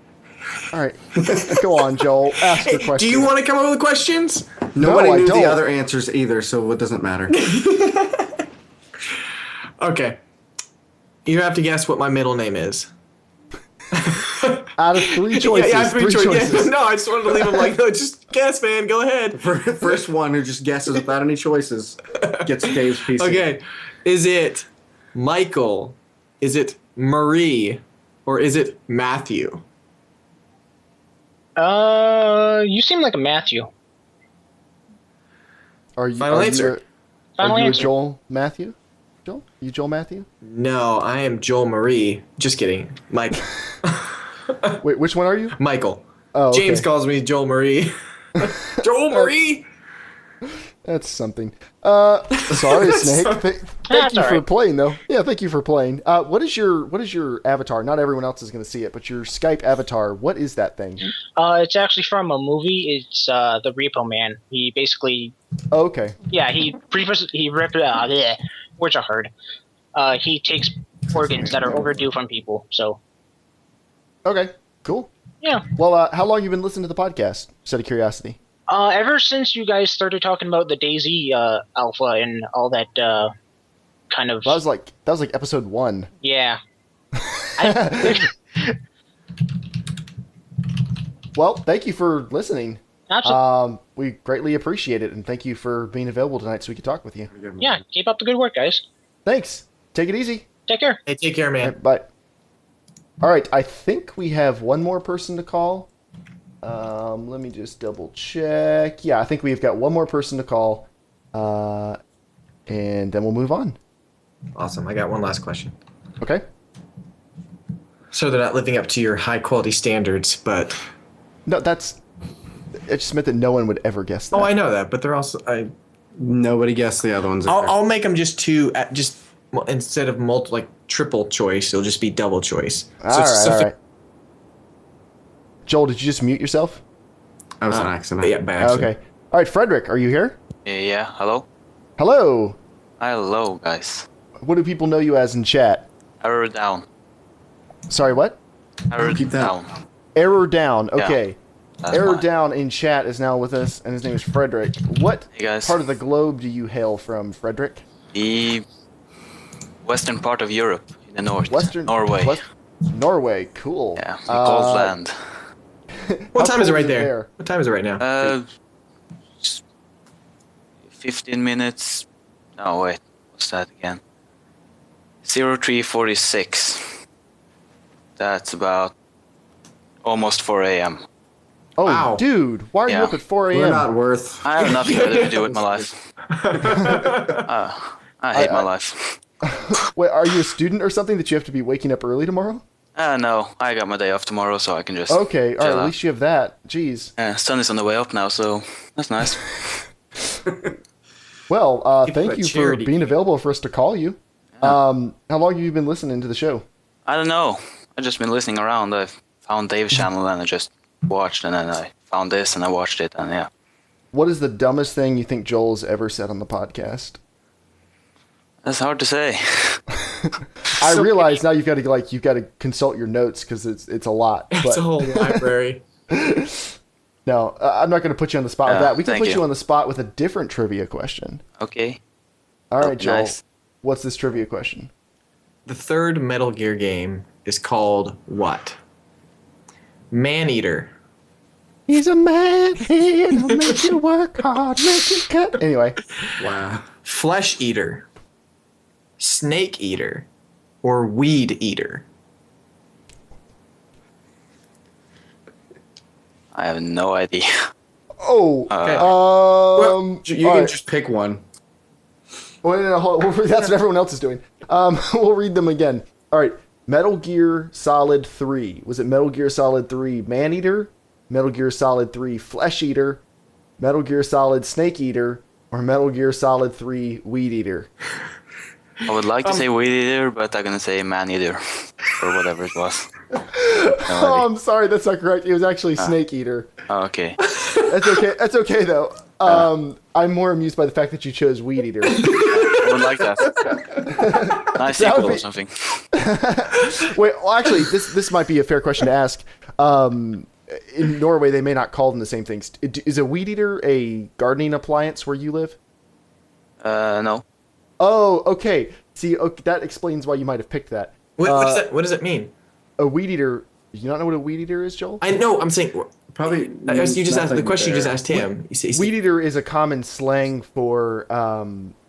All right. Go on, Joel. Ask the question. Do you want to come up with questions? Nobody knew the other answers either, so it doesn't matter. Okay. You have to guess what my middle name is. Out of three choices. Yeah, three choices. Yeah, no, I just wanted to leave them like, no, just guess, man. Go ahead. First one who just guesses without any choices gets Dave's piece. Okay. Is it Michael? Is it Marie? Or is it Matthew? You seem like a Matthew. Final answer. Are you a Joel Matthew? Joel? You Joel Matthew? No, I am Joel Marie. Just kidding. Mike. Wait, which one are you? Michael. Oh, okay. James calls me Joel Marie. Joel Marie! That's something. Sorry, Snake. Thank you for playing, though. Yeah, thank you for playing. What is your avatar? Not everyone else is going to see it, but your Skype avatar. What is that thing? It's actually from a movie. It's the Repo Man. He basically. Oh, okay. Yeah, words are hard. He takes organs that are overdue from people. So. Okay. Cool. Yeah. Well, how long have you been listening to the podcast? Just out of curiosity. Ever since you guys started talking about the DayZ alpha and all that kind of... That was like episode 1. Yeah. Well, thank you for listening. Absolutely. We greatly appreciate it, and thank you for being available tonight so we could talk with you. Yeah, keep up the good work, guys. Thanks. Take it easy. Take care. Hey, take care, man. Right, bye. All right, I think we have one more person to call. Let me just double check. Yeah, I think we've got one more person to call, and then we'll move on. Awesome. I got one last question. Okay. So they're not living up to your high quality standards, but... No, it just meant that no one would ever guess that. Oh, I know that, but they're also... Nobody guessed the other ones. I'll make them just two. Instead of triple choice, it'll just be double choice. All right. Joel, did you just mute yourself? That was an accident. Yeah, by accident. Okay. All right, Frederick, are you here? Yeah. Hello. Hello. Hello, guys. What do people know you as in chat? Error down. Sorry, what? Error down. Error down. Okay. Yeah, Error down in chat is now with us, and his name is Frederick. What hey part of the globe do you hail from, Frederick? The western part of Europe, in the north. Western Norway. Norway. Cool. Yeah, cold land. What time is it right there? What time is it right now? 15 minutes. No, wait. What's that again? 03:46. That's about almost 4 a.m. Oh, wow. Dude, why are you up at 4 a.m.? We're not worth. I have nothing better to do with my life. I hate my life. Wait, are you a student or something that you have to be waking up early tomorrow? No, I got my day off tomorrow, so I can just. Okay, all right. At least you have that. Jeez. Sun is on the way up now, so that's nice. Well, thank you for being available for us to call you. Yeah. How long have you been listening to the show? I don't know. I've just been listening around. I found Dave's channel and I just watched, and then I found this and I watched it, and yeah. What is the dumbest thing you think Joel's ever said on the podcast? That's hard to say. I realize now you've got to consult your notes because it's a lot. It's a whole library. No, I'm not going to put you on the spot with that. We can put you on the spot with a different trivia question. Okay. All right, Joel. Nice. What's this trivia question? The third Metal Gear game is called what? Man-Eater. He's a man, he'll make you work hard, make you cut. Anyway. Wow. Flesh Eater. Snake Eater. Or Weed Eater. I have no idea. Oh. Okay. Well, you can just pick one. Well, no, that's what everyone else is doing. We'll read them again. All right. Metal Gear Solid 3. Was it Metal Gear Solid 3 Man-Eater? Metal Gear Solid 3 Flesh Eater? Metal Gear Solid Snake Eater? Or Metal Gear Solid 3 Weed Eater? I would like to say Weed Eater, but I'm going to say Man Eater. Or whatever it was. Oh, I'm sorry. That's not correct. It was actually Snake Eater. Oh, okay. That's okay. That's okay, though. I'm more amused by the fact that you chose Weed Eater. I would like that. Nice sequel or something. Wait, well, actually, this might be a fair question to ask. In Norway, they may not call them the same things. Is a Weed Eater a gardening appliance where you live? No. Oh, okay. See, that explains why you might have picked that. What does that mean? A Weed Eater. Do you not know what a Weed Eater is, Joel? I know. I'm saying probably. You just asked the question. You just asked him. Weed Eater is a common slang for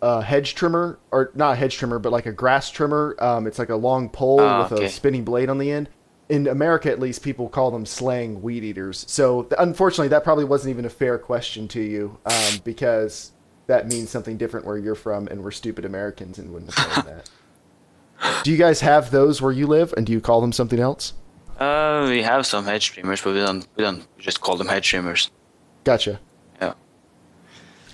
a hedge trimmer, or not a hedge trimmer, but like a grass trimmer. It's like a long pole with a spinning blade on the end. In America, at least, people call them slang Weed Eaters. So, unfortunately, that probably wasn't even a fair question to you, because that means something different where you're from, and we're stupid Americans and wouldn't have known that. Do you guys have those where you live, and do you call them something else? We have some hedge trimmers, but we just call them hedge trimmers. Gotcha. Yeah.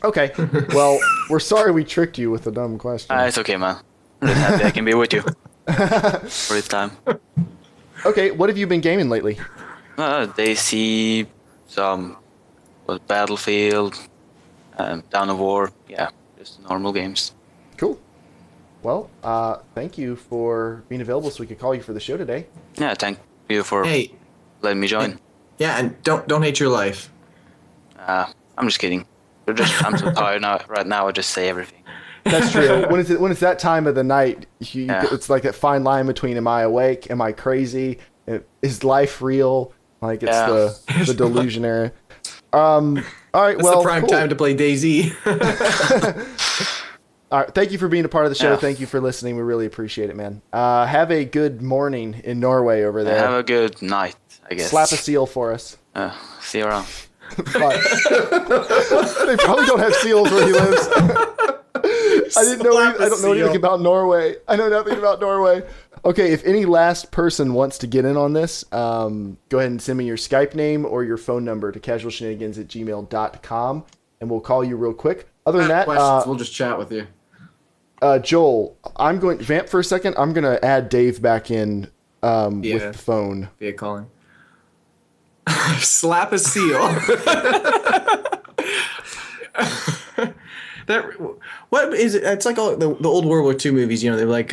Okay. Well, we're sorry we tricked you with a dumb question. It's okay, man. I'm just happy I can be with you for this time. Okay, what have you been gaming lately? DayZ, some Battlefield, Dawn of War. Yeah, just normal games. Cool. Well, thank you for being available so we could call you for the show today. Yeah, thank you for letting me join. Yeah, and don't hate your life. I'm just kidding. I'm so tired right now. I just say everything. That's true. When it's that time of the night, it's like that fine line between am I awake, am I crazy, is life real? Like it's the delusionary. All right, That's the prime time to play DayZ. All right, thank you for being a part of the show. Thank you for listening. We really appreciate it, man. Have a good morning in Norway over there. Have a good night, I guess. Slap a seal for us. See you around. Bye. They probably don't have seals where he lives. I don't know anything about Norway. I know nothing about Norway. Okay, if any last person wants to get in on this, go ahead and send me your Skype name or your phone number to casualshenanigans@gmail.com, and we'll call you real quick. Other than that, questions, we'll just chat with you. Joel, I'm going vamp for a second. I'm going to add Dave back in with the phone. Via calling. Slap a seal. What is it? It's like all the old World War II movies. You know, they're like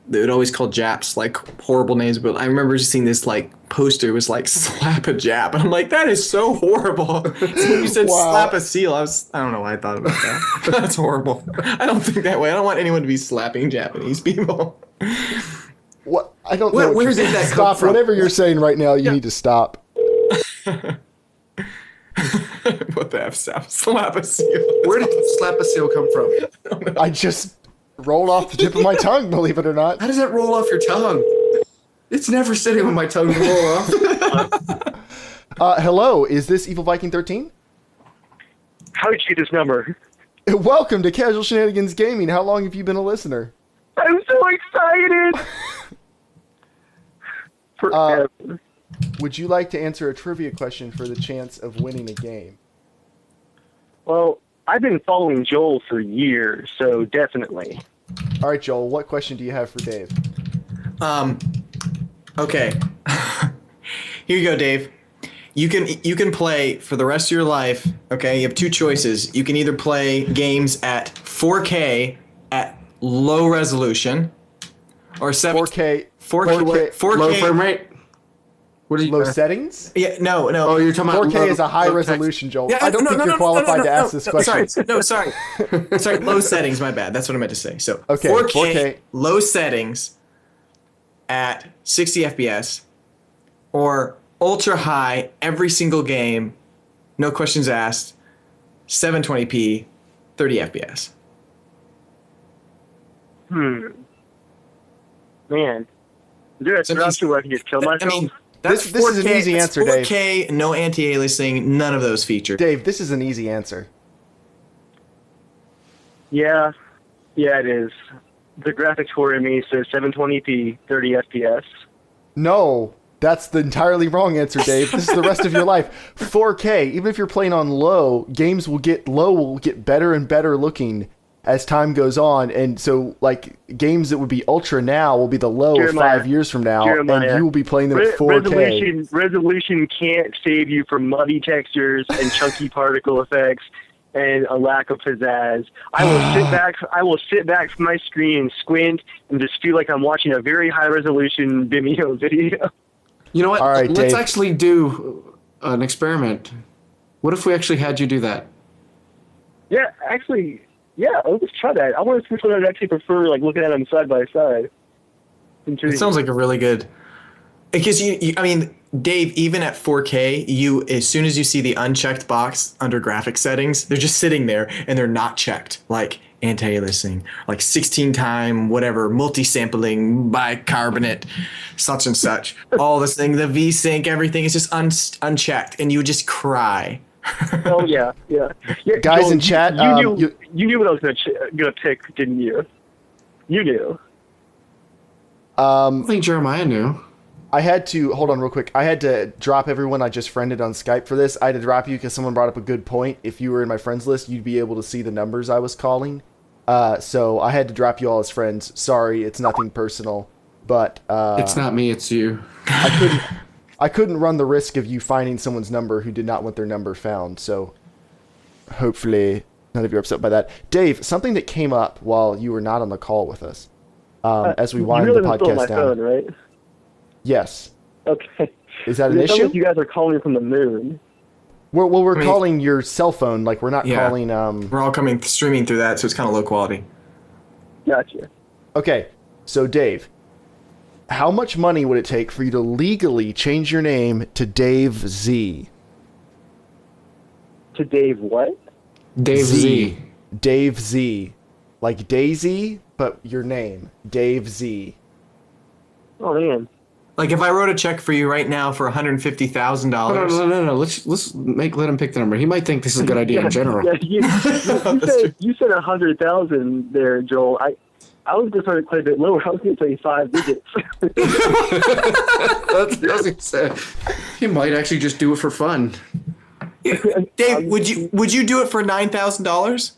they would always call Japs like horrible names. But I remember just seeing this like poster. It was like slap a Jap, and I'm like, that is so horrible. So when you said slap a seal, I don't know why I thought about that. That's horrible. I don't think that way. I don't want anyone to be slapping Japanese people. What? I don't know. Where did that come from? Whatever you're saying right now, you need to stop. What the F? Slap a seal. Where did slap a seal come from? I just rolled off the tip of my tongue, believe it or not. How does that roll off your tongue? It's never sitting on my tongue to roll off. Hello, is this Evil Viking 13? How did you get this number? Welcome to Casual Shenanigans Gaming. How long have you been a listener? I'm so excited! Forever. Would you like to answer a trivia question for the chance of winning a game? Well, I've been following Joel for years, so definitely. All right, Joel, what question do you have for Dave? Okay. Here you go, Dave. You can play for the rest of your life, okay? You have two choices. You can either play games at 4K at low resolution or 4K low frame rate. What are you, low settings? Yeah, no. Oh, you're talking about 4K is a high resolution, Joel. Yeah, I don't think you're qualified to ask this question. Sorry. Low settings, my bad. That's what I meant to say. So okay, 4K, low settings at 60 FPS or ultra high every single game, no questions asked, 720p, 30 FPS. Man. Is there a option where I can just kill myself? I mean, this is an easy answer, 4K, Dave. 4K, no anti-aliasing, none of those features. Dave, this is an easy answer. Yeah, it is. The graphics for me says 720p, 30 FPS. No, that's the entirely wrong answer, Dave. This is the rest of your life. 4K, even if you're playing on low, games will get better and better looking as time goes on, and so like games that would be ultra now will be the low 5 years from now, and you will be playing them at 4K. Resolution can't save you from muddy textures and chunky particle effects and a lack of pizzazz. I will sit back from my screen and squint and just feel like I'm watching a very high resolution Vimeo video. You know what? All right, let's Dave. actually do an experiment. What if we actually had you do that? Yeah, actually. Yeah, let's try that. I want to switch one I actually prefer, like, looking at them side by side. It sounds like a really good... Because, I mean, Dave, even at 4K, as soon as you see the unchecked box under graphic settings, they're just sitting there, and they're not checked. Like, anti-aliasing, like 16-time, whatever, multi-sampling, bicarbonate, such and such. All this thing, the V-Sync, everything is just unchecked, and you would just cry. Oh yeah. Guys Joel, in chat, you knew what I was gonna pick, didn't you? You knew. I think Jeremiah knew. I had to hold on real quick. I had to drop everyone I just friended on Skype for this. I had to drop you because someone brought up a good point. If you were in my friends list, you'd be able to see the numbers I was calling. So I had to drop you all as friends. Sorry, it's nothing personal, but it's not me, it's you. I couldn't run the risk of you finding someone's number who did not want their number found, so hopefully none of you are upset by that. Dave, something that came up while you were not on the call with us, as we wind the podcast down. Phone, right? Yes. Okay. Is that an issue? Like you guys are calling from the moon. We're calling your cell phone, like we're not calling... We're all streaming through that, so it's kind of low quality. Gotcha. Okay, so Dave... How much money would it take for you to legally change your name to Dave Z? To Dave what? Dave Z. Dave Z. Like DayZ, but your name. Dave Z. Oh, man. Like if I wrote a check for you right now for $150,000. No. Let's let him pick the number. He might think this is a good idea in general. Yeah, you said 100,000 there, Joel. I was going to start it quite a bit lower. I was going to say 5 digits. That's what I was going to say. He might actually just do it for fun. Dave, would you do it for $9,000?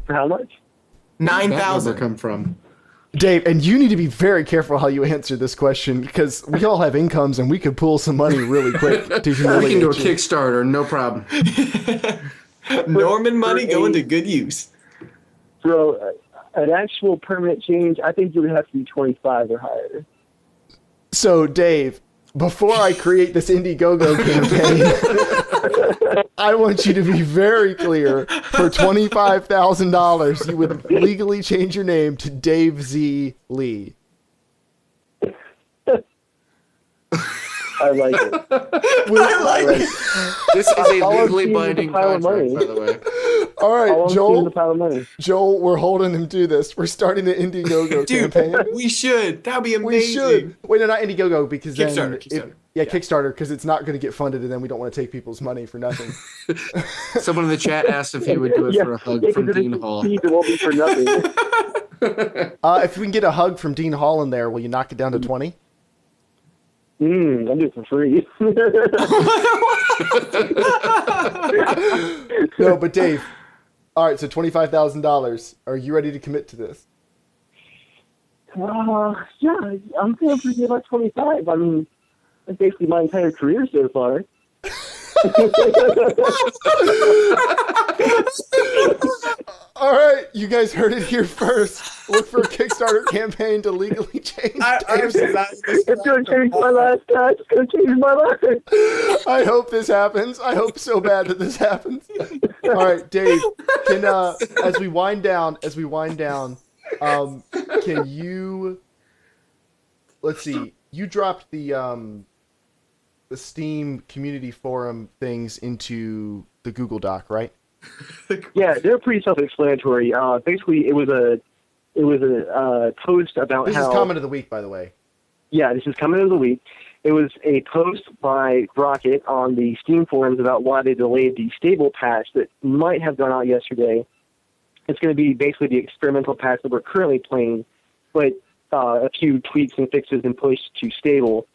For how much? 9,000. Come from Dave, and you need to be very careful how you answer this question because we all have incomes and we could pull some money really quick to humiliate we can do a you. Kickstarter, no problem. Norman money going to good use. Bro, an actual permanent change, I think you would have to be 25 or higher. So, Dave, before I create this Indiegogo campaign, I want you to be very clear. For $25,000, you would legally change your name to Dave Z. Lee. I like it. I like it. This is a legally binding contract, by the way. All right, Joel. Pile of money. Joel, we're holding him to this. We're starting an Indiegogo campaign. We should. That'd be amazing. We should. Wait, no, not Indiegogo because Kickstarter. then Kickstarter because it's not going to get funded, and then we don't want to take people's money for nothing. Someone in the chat asked if he would do it for a hug from Dean Hall. It won't be for nothing. If we can get a hug from Dean Hall in there, will you knock it down to 20? I'll do it for free. No, but Dave. All right, so $25,000. Are you ready to commit to this? Yeah, I'm feeling pretty good about 25. I mean, that's basically my entire career so far. All right, you guys heard it here first. Look for a Kickstarter campaign to legally change. It's going to change my life, guys. It's going to change my life. I hope this happens. I hope so bad that this happens. All right, Dave. Can as we wind down, can you? Let's see. You dropped the Steam community forum things into the Google Doc, right? Yeah, they're pretty self-explanatory. Basically, it was a post about this how... This is comment of the week, by the way. Yeah, this is comment of the week. It was a post by Rocket on the Steam forums about why they delayed the stable patch that might have gone out yesterday. It's going to be basically the experimental patch that we're currently playing, but a few tweaks and fixes and pushed to stable.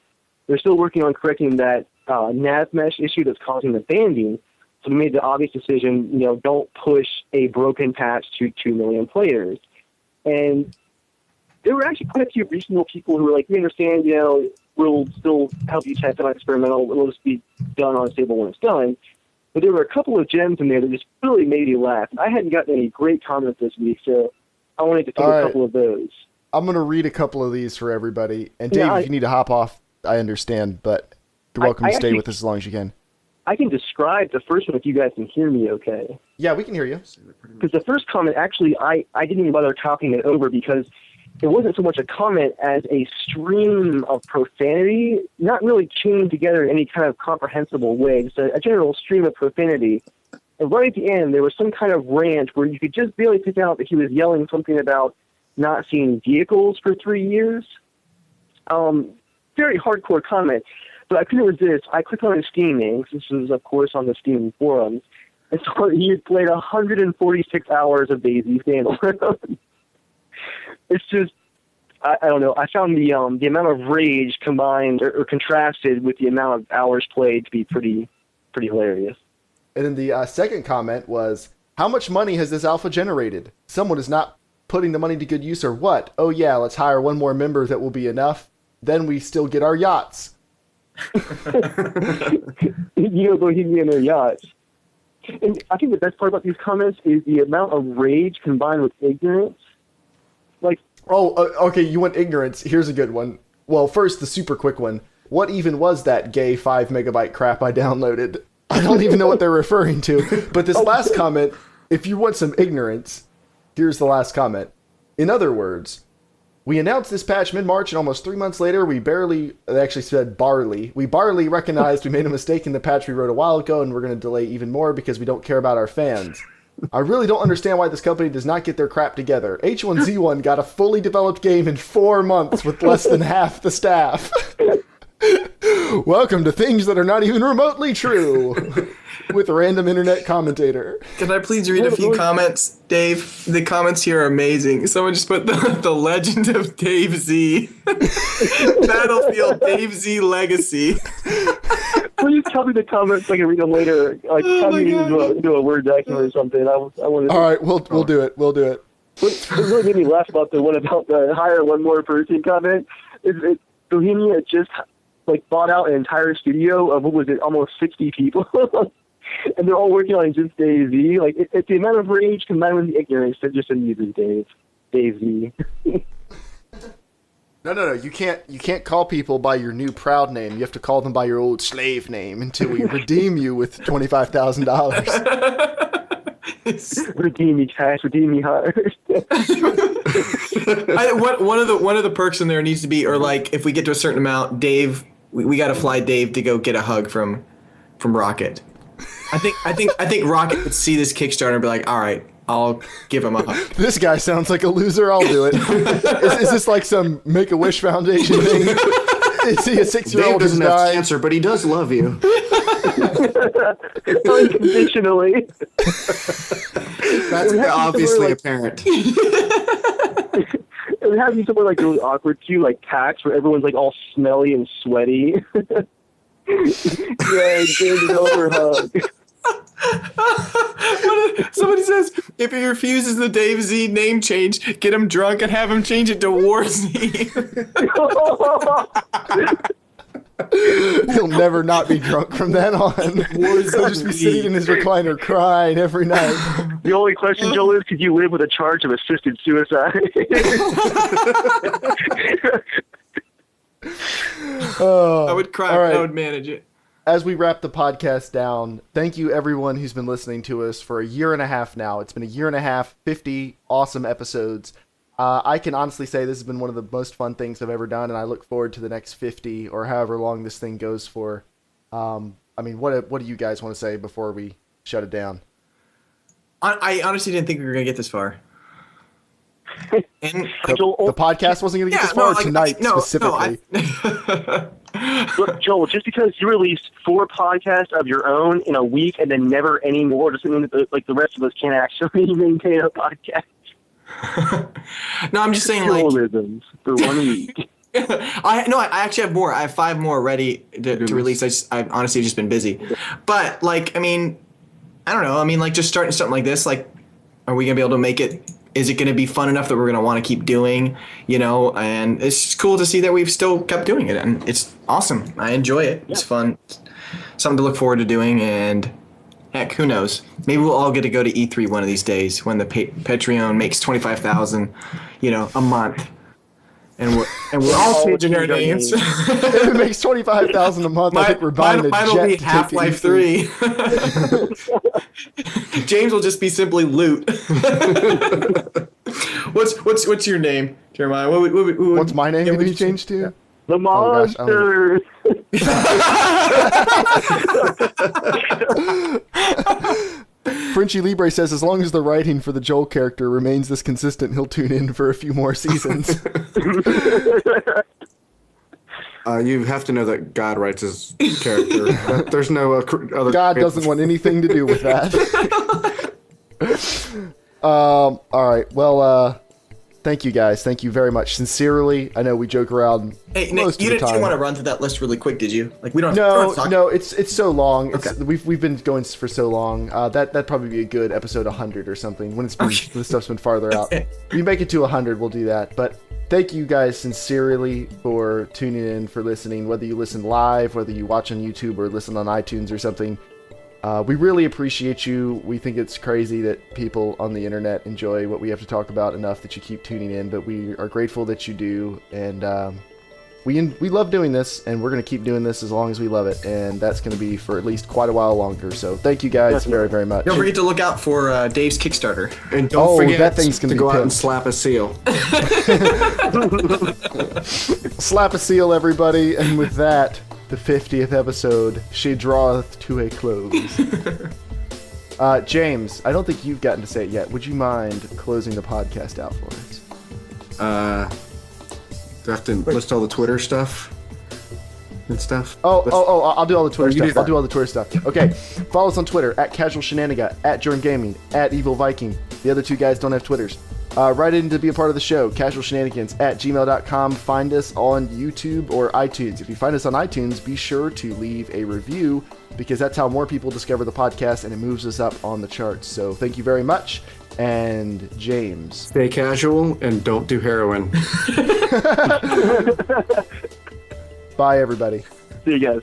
They're still working on correcting that nav mesh issue that's causing the banding. So we made the obvious decision, don't push a broken patch to 2 million players. And there were actually quite a few reasonable people who were like, we understand, we'll still help you test out experimental. It'll just be done on stable when it's done. But there were a couple of gems in there that just really made me laugh. I hadn't gotten any great comments this week, so I wanted to pick a couple of those. I'm going to read a couple of these for everybody. And Dave, if you need to hop off, I understand, but you're welcome to stay with us as long as you can. I can describe the first one if you guys can hear me okay. Yeah, we can hear you. Because the first comment, actually, I didn't even bother copying it over because it wasn't so much a comment as a stream of profanity, not really chained together in any kind of comprehensible way, just a general stream of profanity. And right at the end, there was some kind of rant where you could just barely pick out that he was yelling something about not seeing vehicles for 3 years. Very hardcore comment. But I couldn't resist. I clicked on his Steam name. This is, of course, on the Steam forums. And so he had played 146 hours of DayZ standalone. It's just, I don't know. I found the amount of rage combined or contrasted with the amount of hours played to be pretty hilarious. And then the second comment was, how much money has this alpha generated? Someone is not putting the money to good use or what? Oh yeah, let's hire one more member that will be enough. Then we still get our yachts. Bohemia and their yachts. And I think the best part about these comments is the amount of rage combined with ignorance. Okay, you want ignorance. Here's a good one. Well, first, the super quick one. What even was that gay 5 megabyte crap I downloaded? I don't even know what they're referring to. But this last comment, if you want some ignorance, here's the last comment. In other words, we announced this patch mid-March, and almost 3 months later, they actually said barley. We barley recognized we made a mistake in the patch we wrote a while ago, and we're going to delay even more because we don't care about our fans. I really don't understand why this company does not get their crap together. H1Z1 got a fully developed game in 4 months with less than half the staff. Welcome to things that are not even remotely true. With a random internet commentator. Can I please read a few comments, Dave? The comments here are amazing. Someone just put the Legend of Dave Z. Battlefield Dave Z Legacy. Please tell me the comments so I can read them later. Like, tell me into a Word document or something. I want to. All right, we'll do it. We'll do it. What really made me laugh about the one about the hire one more person comment is Bohemia just like bought out an entire studio of what was it, almost 60 people, and they're all working on just DayZ. Like it's the amount of rage combined with the ignorance that just amuses DayZ. No. You can't call people by your new proud name. You have to call them by your old slave name until we redeem you with $25,000. Redeem me cash, redeem me hard. One of the perks in there needs to be, or like if we get to a certain amount, Dave, we got to fly Dave to go get a hug from Rocket. I think Rocket would see this Kickstarter and be like, all right, I'll give him a hug. This guy sounds like a loser. I'll do it. Is this like some Make-A-Wish Foundation thing? Is he a 6-year-old Dave doesn't who's have dying? cancer, but he does love you. Unconditionally. That's obviously apparent. It would have you somewhere like really awkward too, like PAX, where everyone's like all smelly and sweaty. Yeah, give it over hug. Somebody says, if he refuses the DayZ name change, get him drunk and have him change it to Warzy. He'll never not be drunk from then on. He'll just be sitting in his recliner crying every night. The only question, Joel, is could you live with a charge of assisted suicide? I would cry, right. but I would manage it. As we wrap the podcast down, thank you everyone who's been listening to us for a year and a half now. It's been a year and a half, 50 awesome episodes. I can honestly say this has been one of the most fun things I've ever done, and I look forward to the next 50 or however long this thing goes for. I mean, what do you guys want to say before we shut it down? I honestly didn't think we were going to get this far. And the podcast wasn't going to get this far tonight specifically. Look, Joel, just because you released 4 podcasts of your own in a week and then never any more doesn't mean that the rest of us can't actually maintain a podcast. No, I'm just saying, like, for 1 week. I actually have more. I have 5 more ready to release. I've honestly just been busy. But, like, I mean, I don't know. I mean, like, just starting something like this, like, are we going to be able to make it? Is it going to be fun enough that we're going to want to keep doing, you know? And it's cool to see that we've still kept doing it. And it's awesome. I enjoy it. Yeah. It's fun. Something to look forward to doing. And heck, who knows? Maybe we'll all get to go to E3 one of these days when the Patreon makes $25,000, you know, a month. And we're all changing our names. If it makes $25,000 a month, I think we're buying a jet. Mine'll be Half-Life 3. James will just be simply Loot. What's your name, Jeremiah? What's my name going to be changed to? The Monsters. Frenchie Libre says, as long as the writing for the Joel character remains this consistent, he'll tune in for a few more seasons. You have to know that God writes his character. There's no other. God doesn't want anything to do with that. All right. Well, thank you guys. Thank you very much. Sincerely, I know we joke around. Hey, Nick, you didn't want to run through that list really quick, did you? Like, we don't. No. It's so long. Okay. We've been going for so long. That'd probably be a good episode 100 or something when when the stuff's been farther out. If we make it to 100, we'll do that. But thank you guys sincerely for tuning in, for listening. Whether you listen live, whether you watch on YouTube or listen on iTunes or something. We really appreciate you. We think it's crazy that people on the internet enjoy what we have to talk about enough that you keep tuning in, but we are grateful that you do, and we love doing this, and we're going to keep doing this as long as we love it, and that's going to be for at least quite a while longer. So thank you guys very, very much. Don't forget to look out for Dave's Kickstarter. And don't forget that thing's gonna to be go out pimped. and slap a seal. Slap a seal, everybody, and with that, the 50th episode, she draweth to a close. James, I don't think you've gotten to say it yet. Would you mind closing the podcast out for us? Do I have to list all the Twitter stuff and stuff? I'll do all the Twitter stuff. I'll do all the Twitter stuff. Okay, follow us on Twitter, @CasualShenanigan, @JERMgaming, @EvilViking. The other two guys don't have Twitters. Write in to be a part of the show, casualshenanigans@gmail.com. Find us on YouTube or iTunes. If you find us on iTunes, be sure to leave a review, because that's how more people discover the podcast and it moves us up on the charts. So thank you very much. And James. Stay casual and don't do heroin. Bye, everybody. See you guys.